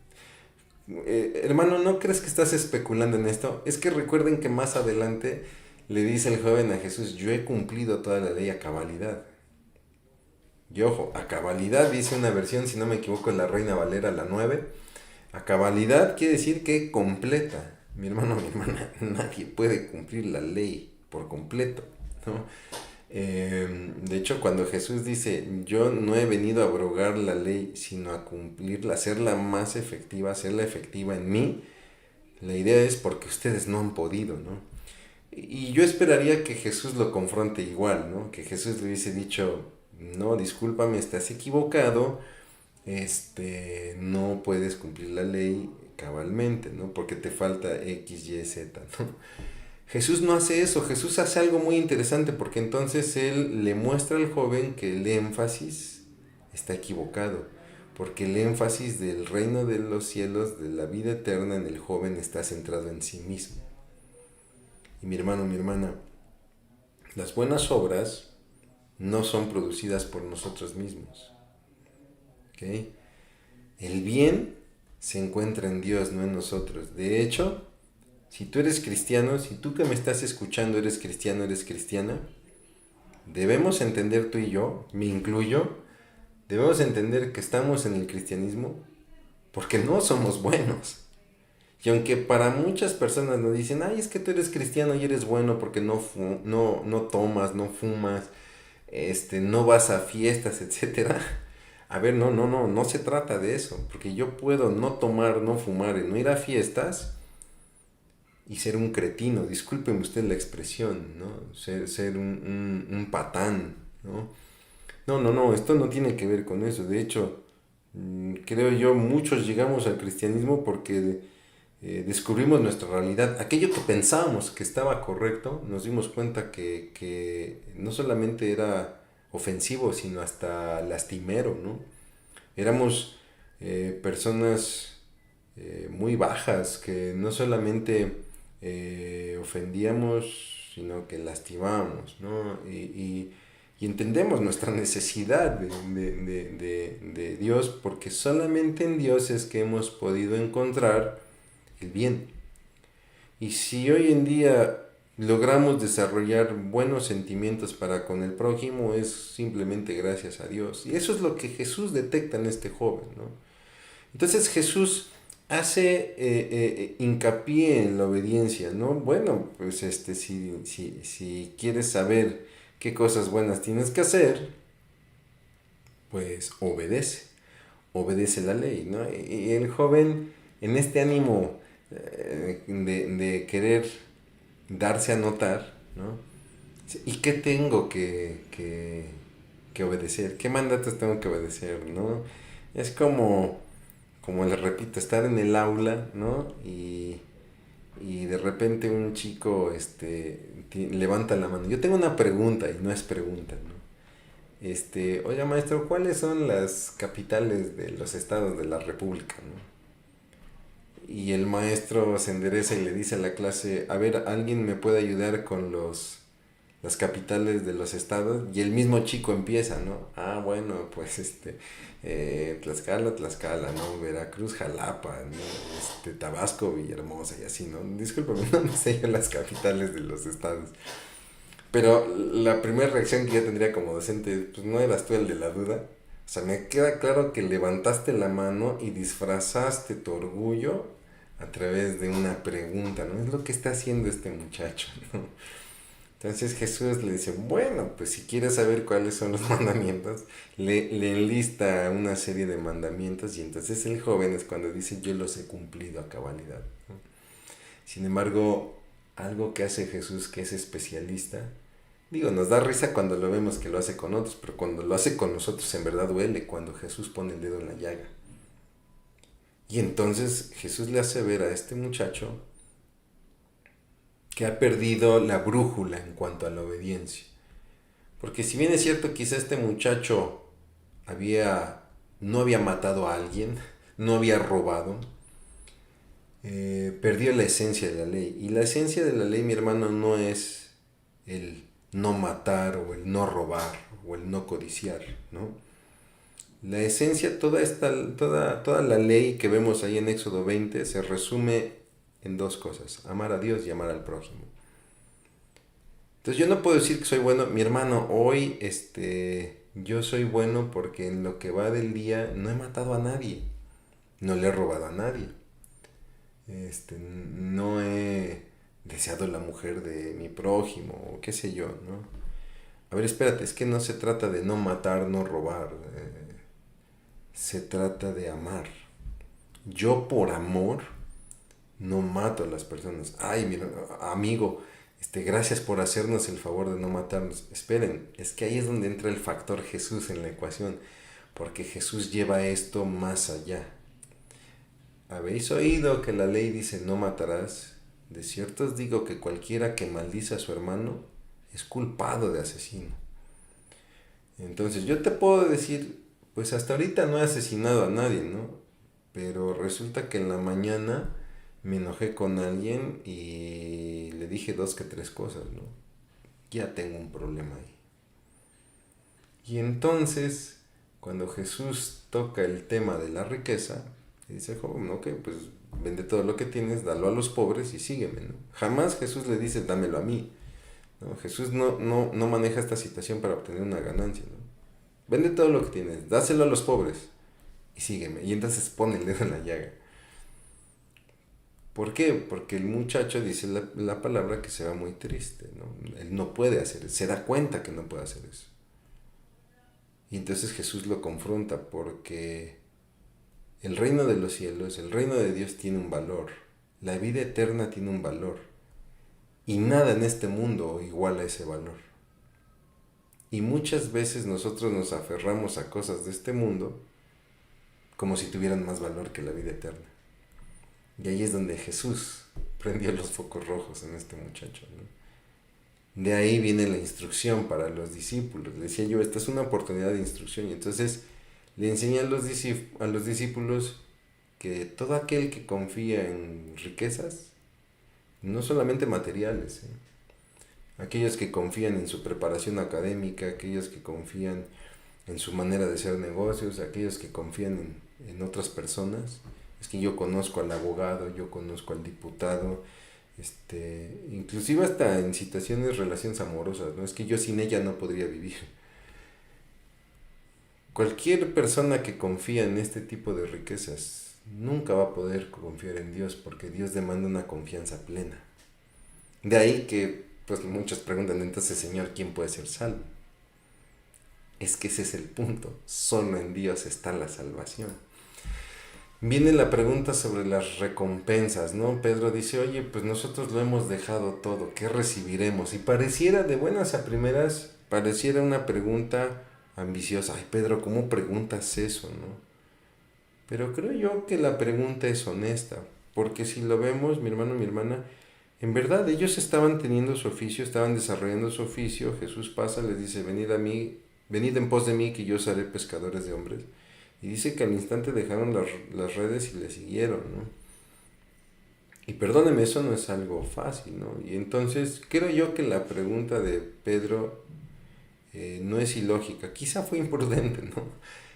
Hermano, ¿no crees que estás especulando en esto? Es que recuerden que más adelante le dice el joven a Jesús, yo he cumplido toda la ley a cabalidad. Y ojo, a cabalidad dice una versión, si no me equivoco, en la Reina Valera, la 9. A cabalidad quiere decir que completa. Mi hermano, mi hermana, nadie puede cumplir la ley por completo, ¿no? De hecho, cuando Jesús dice, yo no he venido a abrogar la ley, sino a cumplirla, hacerla más efectiva, hacerla efectiva en mí, la idea es porque ustedes no han podido, ¿no? Y yo esperaría que Jesús lo confronte igual, ¿no? Que Jesús le hubiese dicho, no, discúlpame, estás equivocado, no puedes cumplir la ley cabalmente, ¿no? Porque te falta X, Y, Z, ¿no? Jesús no hace eso, Jesús hace algo muy interesante porque entonces él le muestra al joven que el énfasis está equivocado, porque el énfasis del reino de los cielos, de la vida eterna en el joven está centrado en sí mismo. Y mi hermano, mi hermana, las buenas obras no son producidas por nosotros mismos. ¿Ok? El bien se encuentra en Dios, no en nosotros. De hecho, si tú eres cristiano, si tú que me estás escuchando eres cristiano, eres cristiana, debemos entender tú y yo, me incluyo, debemos entender que estamos en el cristianismo porque no somos buenos. Y aunque para muchas personas nos dicen, ay, es que tú eres cristiano y eres bueno porque no tomas, no fumas, no vas a fiestas, etcétera. A ver, no se trata de eso, porque yo puedo no tomar, no fumar y no ir a fiestas y ser un cretino, discúlpeme usted la expresión, ¿no? Ser un patán, ¿no? No, esto no tiene que ver con eso. De hecho, creo yo, muchos llegamos al cristianismo porque descubrimos nuestra realidad. Aquello que pensábamos que estaba correcto, nos dimos cuenta que no solamente era ofensivo, sino hasta lastimero, ¿no? Éramos personas muy bajas, que no solamente ofendíamos, sino que lastimábamos, ¿no? Y entendemos nuestra necesidad de Dios, porque solamente en Dios es que hemos podido encontrar el bien. Y si hoy en día logramos desarrollar buenos sentimientos para con el prójimo, es simplemente gracias a Dios. Y eso es lo que Jesús detecta en este joven, ¿no? Entonces Jesús hace hincapié en la obediencia, ¿no? Bueno, pues si quieres saber qué cosas buenas tienes que hacer, pues obedece la ley, ¿no? Y el joven, en este ánimo de querer darse a notar, ¿no? ¿Y qué tengo que obedecer? ¿Qué mandatos tengo que obedecer, no? Es como les repito, estar en el aula, ¿no? Y de repente un chico levanta la mano. Yo tengo una pregunta y no es pregunta, ¿no? Oiga maestro, ¿cuáles son las capitales de los estados de la República, ¿no? Y el maestro se endereza y le dice a la clase, a ver, ¿alguien me puede ayudar con las capitales de los estados? Y el mismo chico empieza, ¿no? Ah, bueno, pues Tlaxcala, ¿no? Veracruz, Jalapa, ¿no? Tabasco, Villahermosa y así, ¿no? Discúlpame, no me sé yo las capitales de los estados. Pero la primera reacción que yo tendría como docente, pues no eras tú el de la duda. O sea, me queda claro que levantaste la mano y disfrazaste tu orgullo a través de una pregunta, ¿no? Es lo que está haciendo este muchacho, ¿no? Entonces Jesús le dice, bueno, pues si quieres saber cuáles son los mandamientos, le enlista una serie de mandamientos y entonces el joven es cuando dice, yo los he cumplido a cabalidad, ¿no? Sin embargo, algo que hace Jesús que es especialista, digo, nos da risa cuando lo vemos que lo hace con otros, pero cuando lo hace con nosotros en verdad duele, cuando Jesús pone el dedo en la llaga. Y entonces Jesús le hace ver a este muchacho que ha perdido la brújula en cuanto a la obediencia. Porque si bien es cierto, quizá este muchacho no había matado a alguien, no había robado, perdió la esencia de la ley. Y la esencia de la ley, mi hermano, no es el no matar o el no robar o el no codiciar, ¿no? La esencia, toda la ley que vemos ahí en Éxodo 20 se resume en dos cosas, amar a Dios y amar al prójimo. Entonces yo no puedo decir que soy bueno, mi hermano, hoy yo soy bueno porque en lo que va del día no he matado a nadie, no le he robado a nadie, no he deseado la mujer de mi prójimo o qué sé yo, ¿no? A ver, espérate, es que no se trata de no matar, no robar, se trata de amar. Yo por amor no mato a las personas. Ay, mira, amigo, Gracias por hacernos el favor de no matarnos. Esperen, es que ahí es donde entra el factor Jesús en la ecuación, porque Jesús lleva esto más allá. ¿Habéis oído que la ley dice no matarás? De cierto os digo que cualquiera que maldice a su hermano es culpado de asesino. Entonces yo te puedo decir, pues hasta ahorita no he asesinado a nadie, ¿no? Pero resulta que en la mañana me enojé con alguien y le dije dos que tres cosas, ¿no? Ya tengo un problema ahí. Y entonces, cuando Jesús toca el tema de la riqueza, dice, joven, ok, pues vende todo lo que tienes, dalo a los pobres y sígueme, ¿no? Jamás Jesús le dice, dámelo a mí, ¿no? Jesús no maneja esta situación para obtener una ganancia, ¿no? Vende todo lo que tienes, dáselo a los pobres y sígueme. Y entonces pone el dedo en la llaga. ¿Por qué? Porque el muchacho dice la palabra que se va muy triste, ¿no? Él no puede hacer eso, se da cuenta que no puede hacer eso. Y entonces Jesús lo confronta porque el reino de los cielos, el reino de Dios tiene un valor. La vida eterna tiene un valor. Y nada en este mundo iguala ese valor. Y muchas veces nosotros nos aferramos a cosas de este mundo como si tuvieran más valor que la vida eterna. Y ahí es donde Jesús prendió los focos rojos en este muchacho, ¿no? De ahí viene la instrucción para los discípulos. Le decía yo, esta es una oportunidad de instrucción. Y entonces le enseñé a los discípulos que todo aquel que confía en riquezas, no solamente materiales, aquellos que confían en su preparación académica, aquellos que confían en su manera de hacer negocios, aquellos que confían en otras personas, es que yo conozco al abogado, yo conozco al diputado, inclusive hasta en situaciones, relaciones amorosas, ¿no? Es que yo sin ella no podría vivir. Cualquier persona que confía en este tipo de riquezas nunca va a poder confiar en Dios porque Dios demanda una confianza plena. De ahí que pues muchos preguntan entonces, Señor, ¿quién puede ser salvo? Es que ese es el punto, solo en Dios está la salvación. Viene la pregunta sobre las recompensas, ¿no? Pedro dice, oye, pues nosotros lo hemos dejado todo, ¿qué recibiremos? Y pareciera de buenas a primeras, pareciera una pregunta ambiciosa. Ay, Pedro, ¿cómo preguntas eso, no? Pero creo yo que la pregunta es honesta, porque si lo vemos, mi hermano, mi hermana, en verdad ellos estaban teniendo su oficio, estaban desarrollando su oficio, Jesús pasa, les dice, venid a mí, venid en pos de mí, que yo os haré pescadores de hombres. Y dice que al instante dejaron las redes y le siguieron, ¿no? Y perdóneme, eso no es algo fácil, ¿no? Y entonces creo yo que la pregunta de Pedro no es ilógica, quizá fue imprudente, ¿no?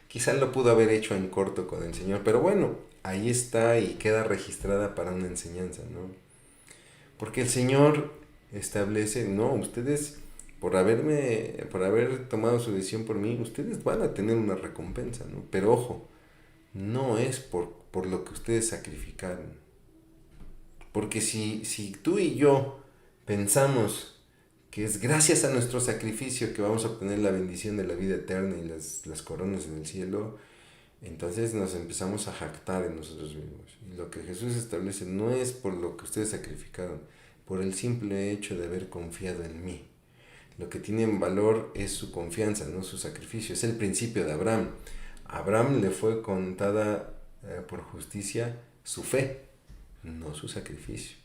Quizá lo pudo haber hecho en corto con el Señor, pero bueno, ahí está y queda registrada para una enseñanza, ¿no? Porque el Señor establece, no, ustedes por haber tomado su decisión por mí, ustedes van a tener una recompensa, ¿no? Pero ojo, no es por lo que ustedes sacrificaron. Porque si tú y yo pensamos que es gracias a nuestro sacrificio que vamos a obtener la bendición de la vida eterna y las coronas en el cielo, entonces nos empezamos a jactar en nosotros mismos. Y lo que Jesús establece no es por lo que ustedes sacrificaron, por el simple hecho de haber confiado en mí. Lo que tiene en valor es su confianza, no su sacrificio. Es el principio de Abraham. A Abraham le fue contada por justicia su fe, no su sacrificio.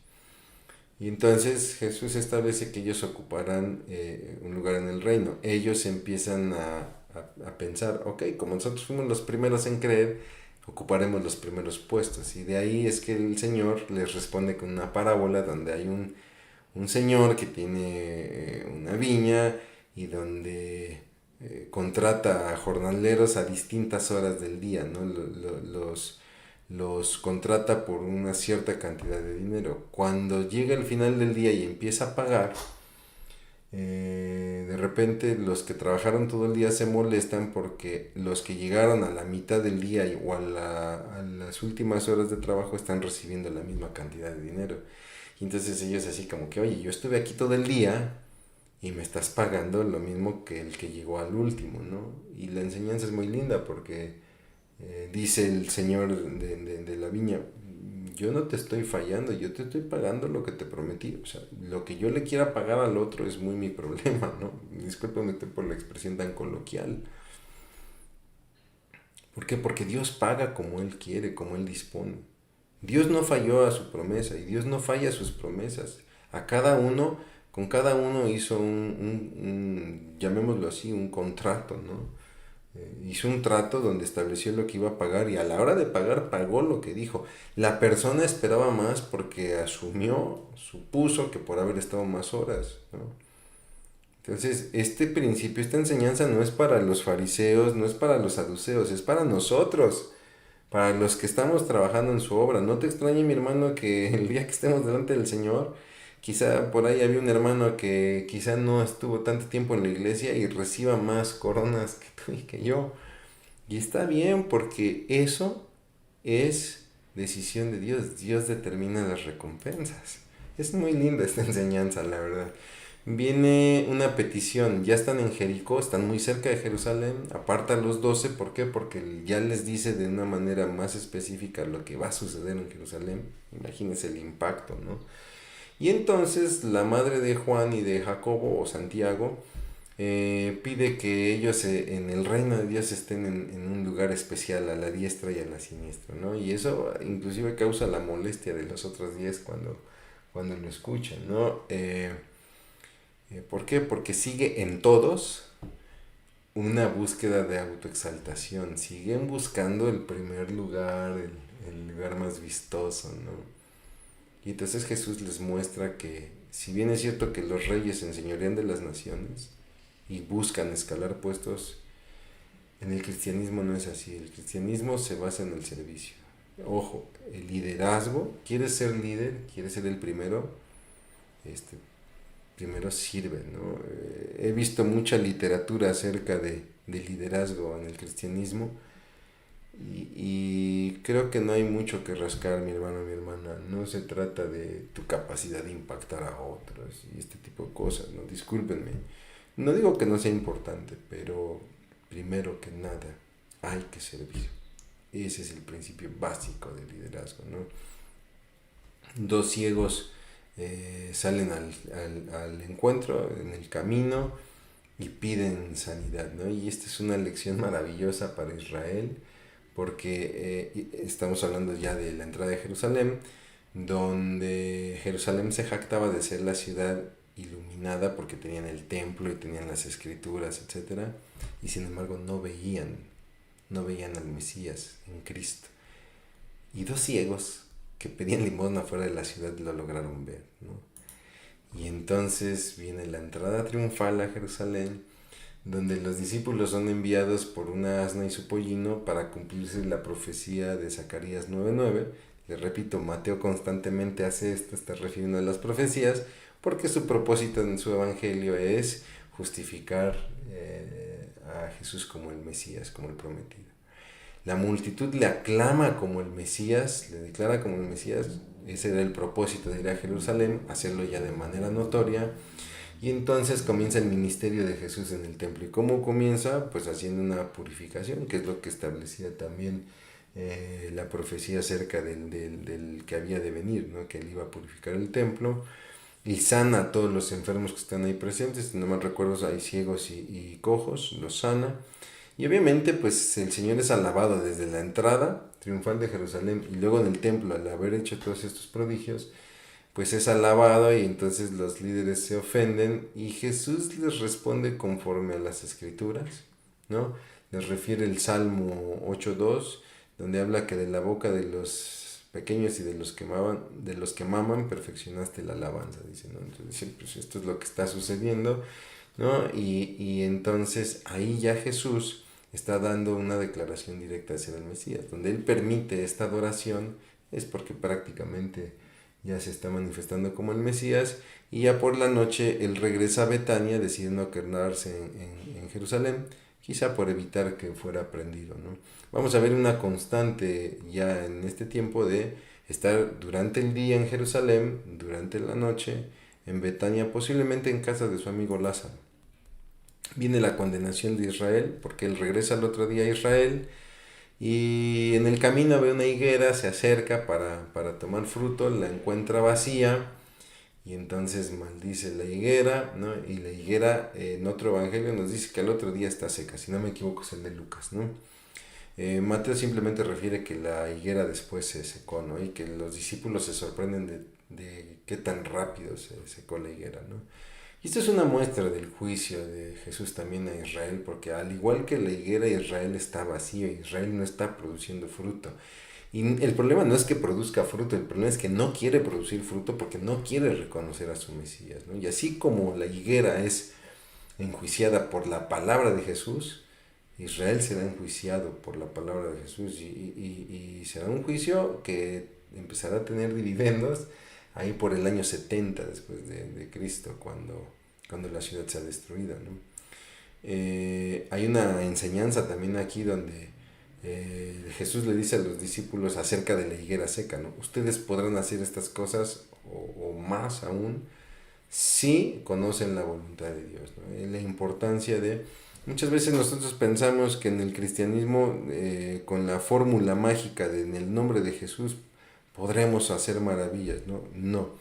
Y entonces Jesús establece que ellos ocuparán un lugar en el reino. Ellos empiezan a pensar, ok, como nosotros fuimos los primeros en creer, ocuparemos los primeros puestos. Y de ahí es que el Señor les responde con una parábola donde hay un señor que tiene una viña y donde contrata a jornaleros a distintas horas del día, ¿no? Los contrata por una cierta cantidad de dinero. Cuando llega el final del día y empieza a pagar, de repente los que trabajaron todo el día se molestan porque los que llegaron a la mitad del día o a las últimas horas de trabajo están recibiendo la misma cantidad de dinero. Y entonces ellos así como que, oye, yo estuve aquí todo el día y me estás pagando lo mismo que el que llegó al último, ¿no? Y la enseñanza es muy linda porque dice el señor de la viña, yo no te estoy fallando, yo te estoy pagando lo que te prometí. O sea, lo que yo le quiera pagar al otro es muy mi problema, ¿no? Discúlpame por la expresión tan coloquial. ¿Por qué? Porque Dios paga como Él quiere, como Él dispone. Dios no falló a su promesa y Dios no falla a sus promesas. A cada uno, con cada uno hizo llamémoslo así, un contrato, ¿no? Hizo un trato donde estableció lo que iba a pagar y a la hora de pagar pagó lo que dijo. La persona esperaba más porque supuso que por haber estado más horas, ¿no? Entonces, este principio, esta enseñanza no es para los fariseos, no es para los saduceos, es para nosotros, para los que estamos trabajando en su obra. No te extrañe, mi hermano, que el día que estemos delante del Señor, quizá por ahí había un hermano que quizá no estuvo tanto tiempo en la iglesia y reciba más coronas que tú y que yo. Y está bien porque eso es decisión de Dios. Dios determina las recompensas. Es muy linda esta enseñanza, la verdad. Viene una petición, ya están en Jericó, están muy cerca de Jerusalén, aparta a los 12, ¿por qué? Porque ya les dice de una manera más específica lo que va a suceder en Jerusalén, imagínense el impacto, ¿no? Y entonces la madre de Juan y de Jacobo o Santiago pide que ellos en el reino de Dios estén en un lugar especial, a la diestra y a la siniestra, ¿no? Y eso inclusive causa la molestia de los otros 10 cuando lo escuchan, ¿no? ¿Por qué? Porque sigue en todos una búsqueda de autoexaltación. Siguen buscando el primer lugar, el lugar más vistoso, ¿no? Y entonces Jesús les muestra que, si bien es cierto que los reyes enseñorean de las naciones y buscan escalar puestos, en el cristianismo no es así. El cristianismo se basa en el servicio. Ojo, el liderazgo, quieres ser líder, quieres ser el primero, este, primero sirve, ¿no? He visto mucha literatura acerca de liderazgo en el cristianismo y creo que no hay mucho que rascar, mi hermano, mi hermana. No se trata de tu capacidad de impactar a otros y este tipo de cosas, ¿no? Discúlpenme. No digo que no sea importante, pero primero que nada hay que servir. Ese es el principio básico del liderazgo, ¿no? Dos ciegos salen al encuentro en el camino y piden sanidad, ¿no? Y esta es una lección maravillosa para Israel porque estamos hablando ya de la entrada de Jerusalén, donde Jerusalén se jactaba de ser la ciudad iluminada porque tenían el templo y tenían las escrituras, etcétera, y sin embargo no veían al Mesías en Cristo. Y dos ciegos que pedían limosna fuera de la ciudad lo lograron ver, ¿no? Y entonces viene la entrada triunfal a Jerusalén, donde los discípulos son enviados por una asna y su pollino para cumplirse la profecía de Zacarías 9:9. Les repito, Mateo constantemente hace esto, está refiriendo a las profecías, porque su propósito en su evangelio es justificar a Jesús como el Mesías, como el prometido. La multitud le aclama como el Mesías, le declara como el Mesías. Ese era el propósito de ir a Jerusalén, hacerlo ya de manera notoria. Y entonces comienza el ministerio de Jesús en el templo. ¿Y cómo comienza? Pues haciendo una purificación, que es lo que establecía también la profecía acerca del que había de venir, ¿no? Que él iba a purificar el templo. Y sana a todos los enfermos que están ahí presentes. Si no mal recuerdo, hay ciegos y cojos, los sana. Y obviamente pues el Señor es alabado desde la entrada triunfal de Jerusalén y luego en el templo al haber hecho todos estos prodigios, pues es alabado y entonces los líderes se ofenden y Jesús les responde conforme a las escrituras, ¿no? Les refiere el Salmo 8:2, donde habla que de la boca de los pequeños y de los que maman perfeccionaste la alabanza, dice, ¿no? Entonces dice, pues esto es lo que está sucediendo, ¿no? Y entonces ahí ya Jesús está dando una declaración directa hacia el Mesías, donde él permite esta adoración, es porque prácticamente ya se está manifestando como el Mesías, y ya por la noche él regresa a Betania decidiendo quedarse en Jerusalén, quizá por evitar que fuera prendido, ¿no? Vamos a ver una constante ya en este tiempo de estar durante el día en Jerusalén, durante la noche en Betania, posiblemente en casa de su amigo Lázaro. Viene la condenación de Israel, porque él regresa al otro día a Israel, Y en el camino ve una higuera, se acerca para tomar fruto, la encuentra vacía y entonces maldice la higuera, ¿no? Y la higuera en otro evangelio nos dice que al otro día está seca, si no me equivoco es el de Lucas, ¿no? Mateo simplemente refiere que la higuera después se secó, ¿no? Y que los discípulos se sorprenden de qué tan rápido se secó la higuera, ¿no? Y esto es una muestra del juicio de Jesús también a Israel, porque al igual que la higuera, Israel está vacío, Israel no está produciendo fruto. Y el problema no es que produzca fruto, el problema es que no quiere producir fruto porque no quiere reconocer a su Mesías, ¿no? Y así como la higuera es enjuiciada por la palabra de Jesús, Israel será enjuiciado por la palabra de Jesús y será un juicio que empezará a tener dividendos ahí por el año 70 después de Cristo, cuando la ciudad sea destruida, ¿no? Hay una enseñanza también aquí donde Jesús le dice a los discípulos acerca de la higuera seca, ¿no? Ustedes podrán hacer estas cosas o más aún si conocen la voluntad de Dios, ¿no? La importancia de... Muchas veces nosotros pensamos que en el cristianismo, con la fórmula mágica de en el nombre de Jesús, podremos hacer maravillas, ¿no? No.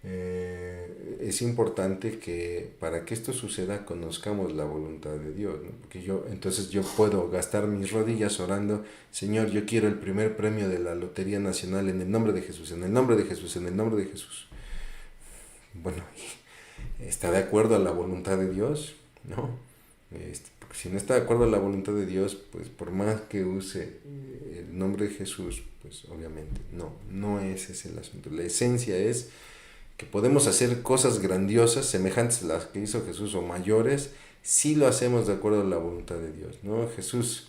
Es importante que para que esto suceda conozcamos la voluntad de Dios, ¿no? Porque entonces yo puedo gastar mis rodillas orando, Señor, yo quiero el primer premio de la Lotería Nacional en el nombre de Jesús, en el nombre de Jesús, en el nombre de Jesús. Bueno, ¿está de acuerdo a la voluntad de Dios? No. Porque si no está de acuerdo a la voluntad de Dios, pues por más que use el nombre de Jesús, pues obviamente no ese es el asunto. La esencia es que podemos hacer cosas grandiosas, semejantes a las que hizo Jesús o mayores, si lo hacemos de acuerdo a la voluntad de Dios, ¿no? Jesús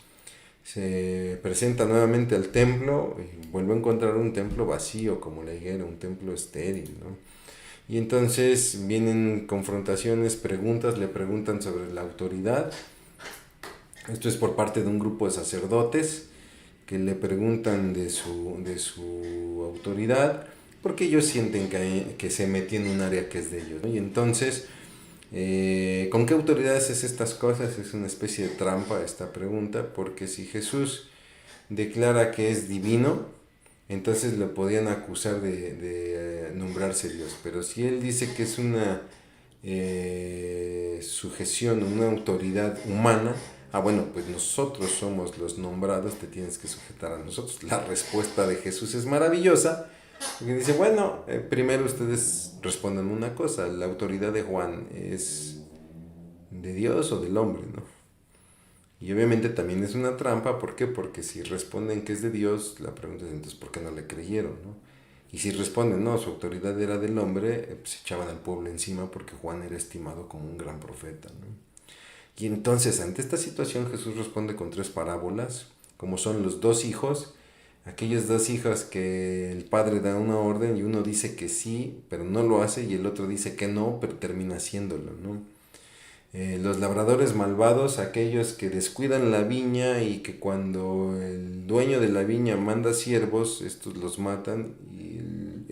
se presenta nuevamente al templo y vuelve a encontrar un templo vacío como la higuera, un templo estéril, ¿no? Y entonces vienen confrontaciones, preguntas, le preguntan sobre la autoridad. Esto es por parte de un grupo de sacerdotes que le preguntan de su autoridad, porque ellos sienten que se metió en un área que es de ellos, ¿no? Y entonces, ¿con qué autoridad haces estas cosas? Es una especie de trampa esta pregunta, porque si Jesús declara que es divino, entonces lo podían acusar de nombrarse Dios. Pero si él dice que es una sujeción, una autoridad humana, bueno, pues nosotros somos los nombrados, te tienes que sujetar a nosotros. La respuesta de Jesús es maravillosa, porque dice, bueno, primero ustedes respondan una cosa, la autoridad de Juan es de Dios o del hombre, ¿no? Y obviamente también es una trampa, ¿por qué? Porque si responden que es de Dios, la pregunta es entonces ¿por qué no le creyeron, no? Y si responden, no, su autoridad era del hombre, pues echaban al pueblo encima porque Juan era estimado como un gran profeta, ¿no? Y entonces ante esta situación Jesús responde con 3 parábolas, como son los 2 hijos, aquellos 2 hijos que el padre da una orden y uno dice que sí, pero no lo hace, y el otro dice que no, pero termina haciéndolo, ¿no? Los labradores malvados, aquellos que descuidan la viña y que cuando el dueño de la viña manda siervos, estos los matan y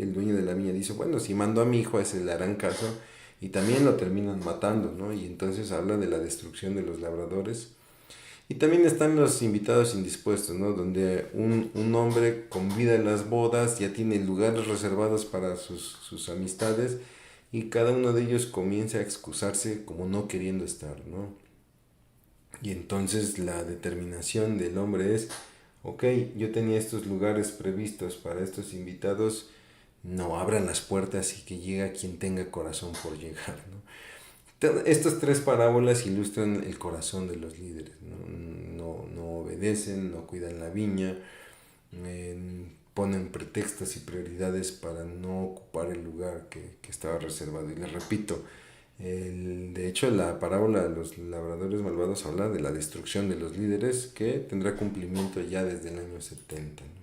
el dueño de la viña dice, bueno, si mando a mi hijo a ese le harán caso, y también lo terminan matando, ¿no? Y entonces habla de la destrucción de los labradores. Y también están los invitados indispuestos, ¿no? Donde un hombre convida a las bodas, ya tiene lugares reservados para sus amistades, y cada uno de ellos comienza a excusarse como no queriendo estar, ¿no? Y entonces la determinación del hombre es, ok, yo tenía estos lugares previstos para estos invitados, no abran las puertas y que llegue quien tenga corazón por llegar, ¿no? Estas 3 parábolas ilustran el corazón de los líderes, no obedecen, no cuidan la viña, ponen pretextos y prioridades para no ocupar el lugar que estaba reservado. Y les repito, de hecho la parábola de los labradores malvados habla de la destrucción de los líderes que tendrá cumplimiento ya desde el año 70, ¿no?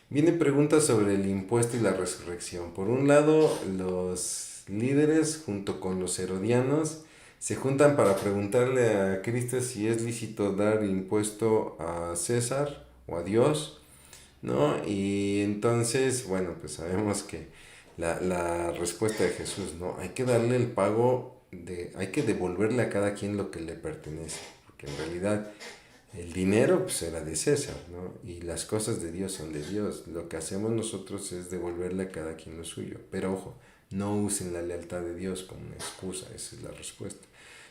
Vienen preguntas sobre el impuesto y la resurrección. Por un lado, los líderes junto con los herodianos se juntan para preguntarle a Cristo si es lícito dar impuesto a César o a Dios, ¿no? Y entonces, bueno, pues sabemos que la respuesta de Jesús, ¿no? Hay que darle el pago, hay que devolverle a cada quien lo que le pertenece, porque en realidad El dinero pues era de César, ¿no? Y las cosas de Dios son de Dios. Lo que hacemos nosotros es devolverle a cada quien lo suyo. Pero ojo, no usen la lealtad de Dios como una excusa, esa es la respuesta.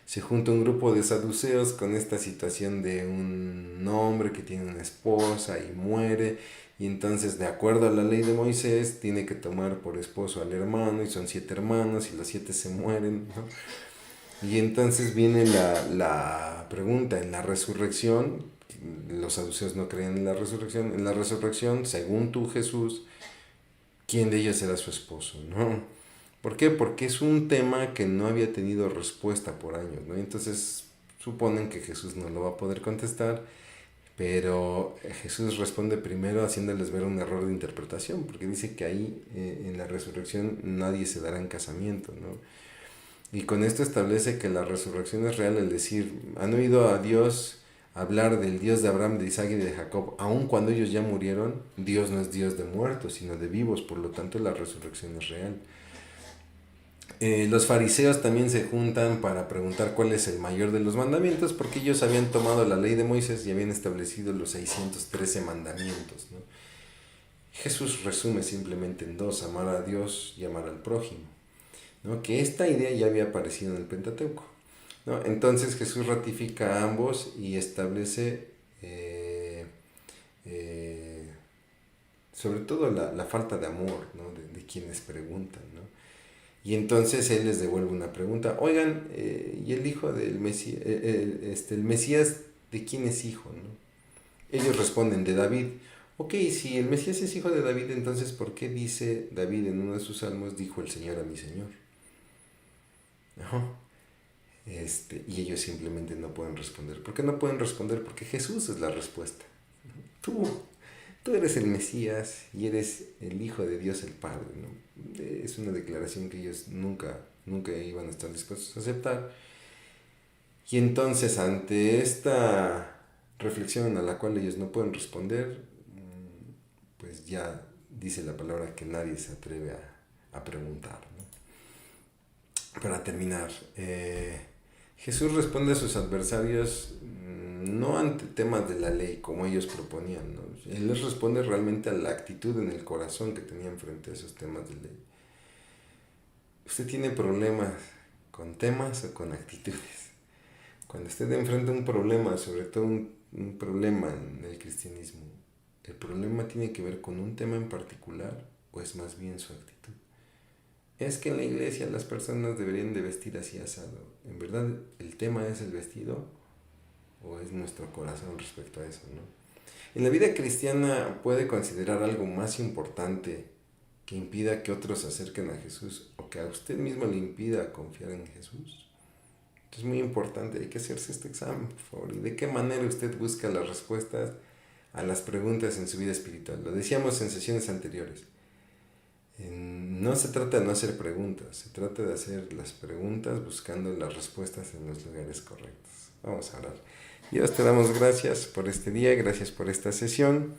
Se junta un grupo de saduceos con esta situación de un hombre que tiene una esposa y muere, y entonces de acuerdo a la ley de Moisés tiene que tomar por esposo al hermano, y son 7 hermanos y los 7 se mueren, ¿no? Y entonces viene la pregunta, en la resurrección, los saduceos no creen en la resurrección, según tú Jesús, ¿quién de ellos será su esposo? ¿No? ¿Por qué? Porque es un tema que no había tenido respuesta por años, ¿no? Entonces suponen que Jesús no lo va a poder contestar, pero Jesús responde primero haciéndoles ver un error de interpretación, porque dice que ahí en la resurrección nadie se dará en casamiento, ¿no? Y con esto establece que la resurrección es real, es decir, han oído a Dios hablar del Dios de Abraham, de Isaac y de Jacob, aun cuando ellos ya murieron. Dios no es Dios de muertos, sino de vivos, por lo tanto la resurrección es real. Los fariseos también se juntan para preguntar cuál es el mayor de los mandamientos, porque ellos habían tomado la ley de Moisés y habían establecido los 613 mandamientos, ¿no? Jesús resume simplemente en dos: amar a Dios y amar al prójimo, ¿no? Que esta idea ya había aparecido en el Pentateuco, ¿no? Entonces Jesús ratifica a ambos y establece eh, sobre todo la falta de amor, ¿no? de quienes preguntan, ¿no? Y entonces él les devuelve una pregunta: oigan, ¿y el hijo del Mesías, el Mesías de quién es hijo, no? Ellos responden: de David. Ok, si el Mesías es hijo de David, entonces ¿por qué dice David en uno de sus salmos: dijo el Señor a mi Señor? ¿No? Y ellos simplemente no pueden responder. ¿Por qué no pueden responder? Porque Jesús es la respuesta. Tú, tú eres el Mesías y eres el Hijo de Dios el Padre, ¿no? Es una declaración que ellos nunca iban a estar dispuestos a aceptar. Y entonces, ante esta reflexión a la cual ellos no pueden responder, pues ya dice la palabra que nadie se atreve a preguntar, ¿no? Para terminar, Jesús responde a sus adversarios no ante temas de la ley como ellos proponían, ¿no? Él les responde realmente a la actitud en el corazón que tenían frente a esos temas de ley. ¿Usted tiene problemas con temas o con actitudes? Cuando usted enfrenta un problema, sobre todo un problema en el cristianismo, ¿el problema tiene que ver con un tema en particular o es más bien su actitud? Es que en la iglesia las personas deberían de vestir así asado. ¿En verdad el tema es el vestido o es nuestro corazón respecto a eso, no? En la vida cristiana puede considerar algo más importante que impida que otros se acerquen a Jesús o que a usted mismo le impida confiar en Jesús. Es muy importante, hay que hacerse este examen, por favor. ¿Y de qué manera usted busca las respuestas a las preguntas en su vida espiritual? Lo decíamos en sesiones anteriores. No se trata de no hacer preguntas, se trata de hacer las preguntas buscando las respuestas en los lugares correctos. Vamos a orar. Dios, te damos gracias por este día, gracias por esta sesión.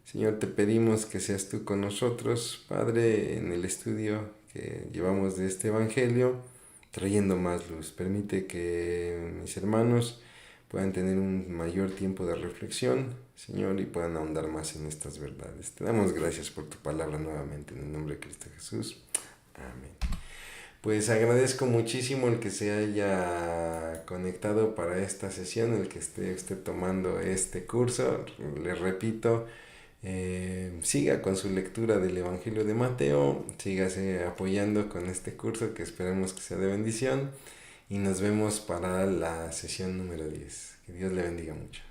Señor, te pedimos que seas tú con nosotros, Padre, en el estudio que llevamos de este Evangelio, trayendo más luz. Permite que mis hermanos puedan tener un mayor tiempo de reflexión, Señor, y puedan ahondar más en estas verdades. Te damos gracias por tu palabra nuevamente, en el nombre de Cristo Jesús. Amén. Pues agradezco muchísimo el que se haya conectado para esta sesión, el que esté usted tomando este curso. Les repito, siga con su lectura del Evangelio de Mateo, sígase apoyando con este curso que esperemos que sea de bendición y nos vemos para la sesión número 10. Que Dios le bendiga mucho.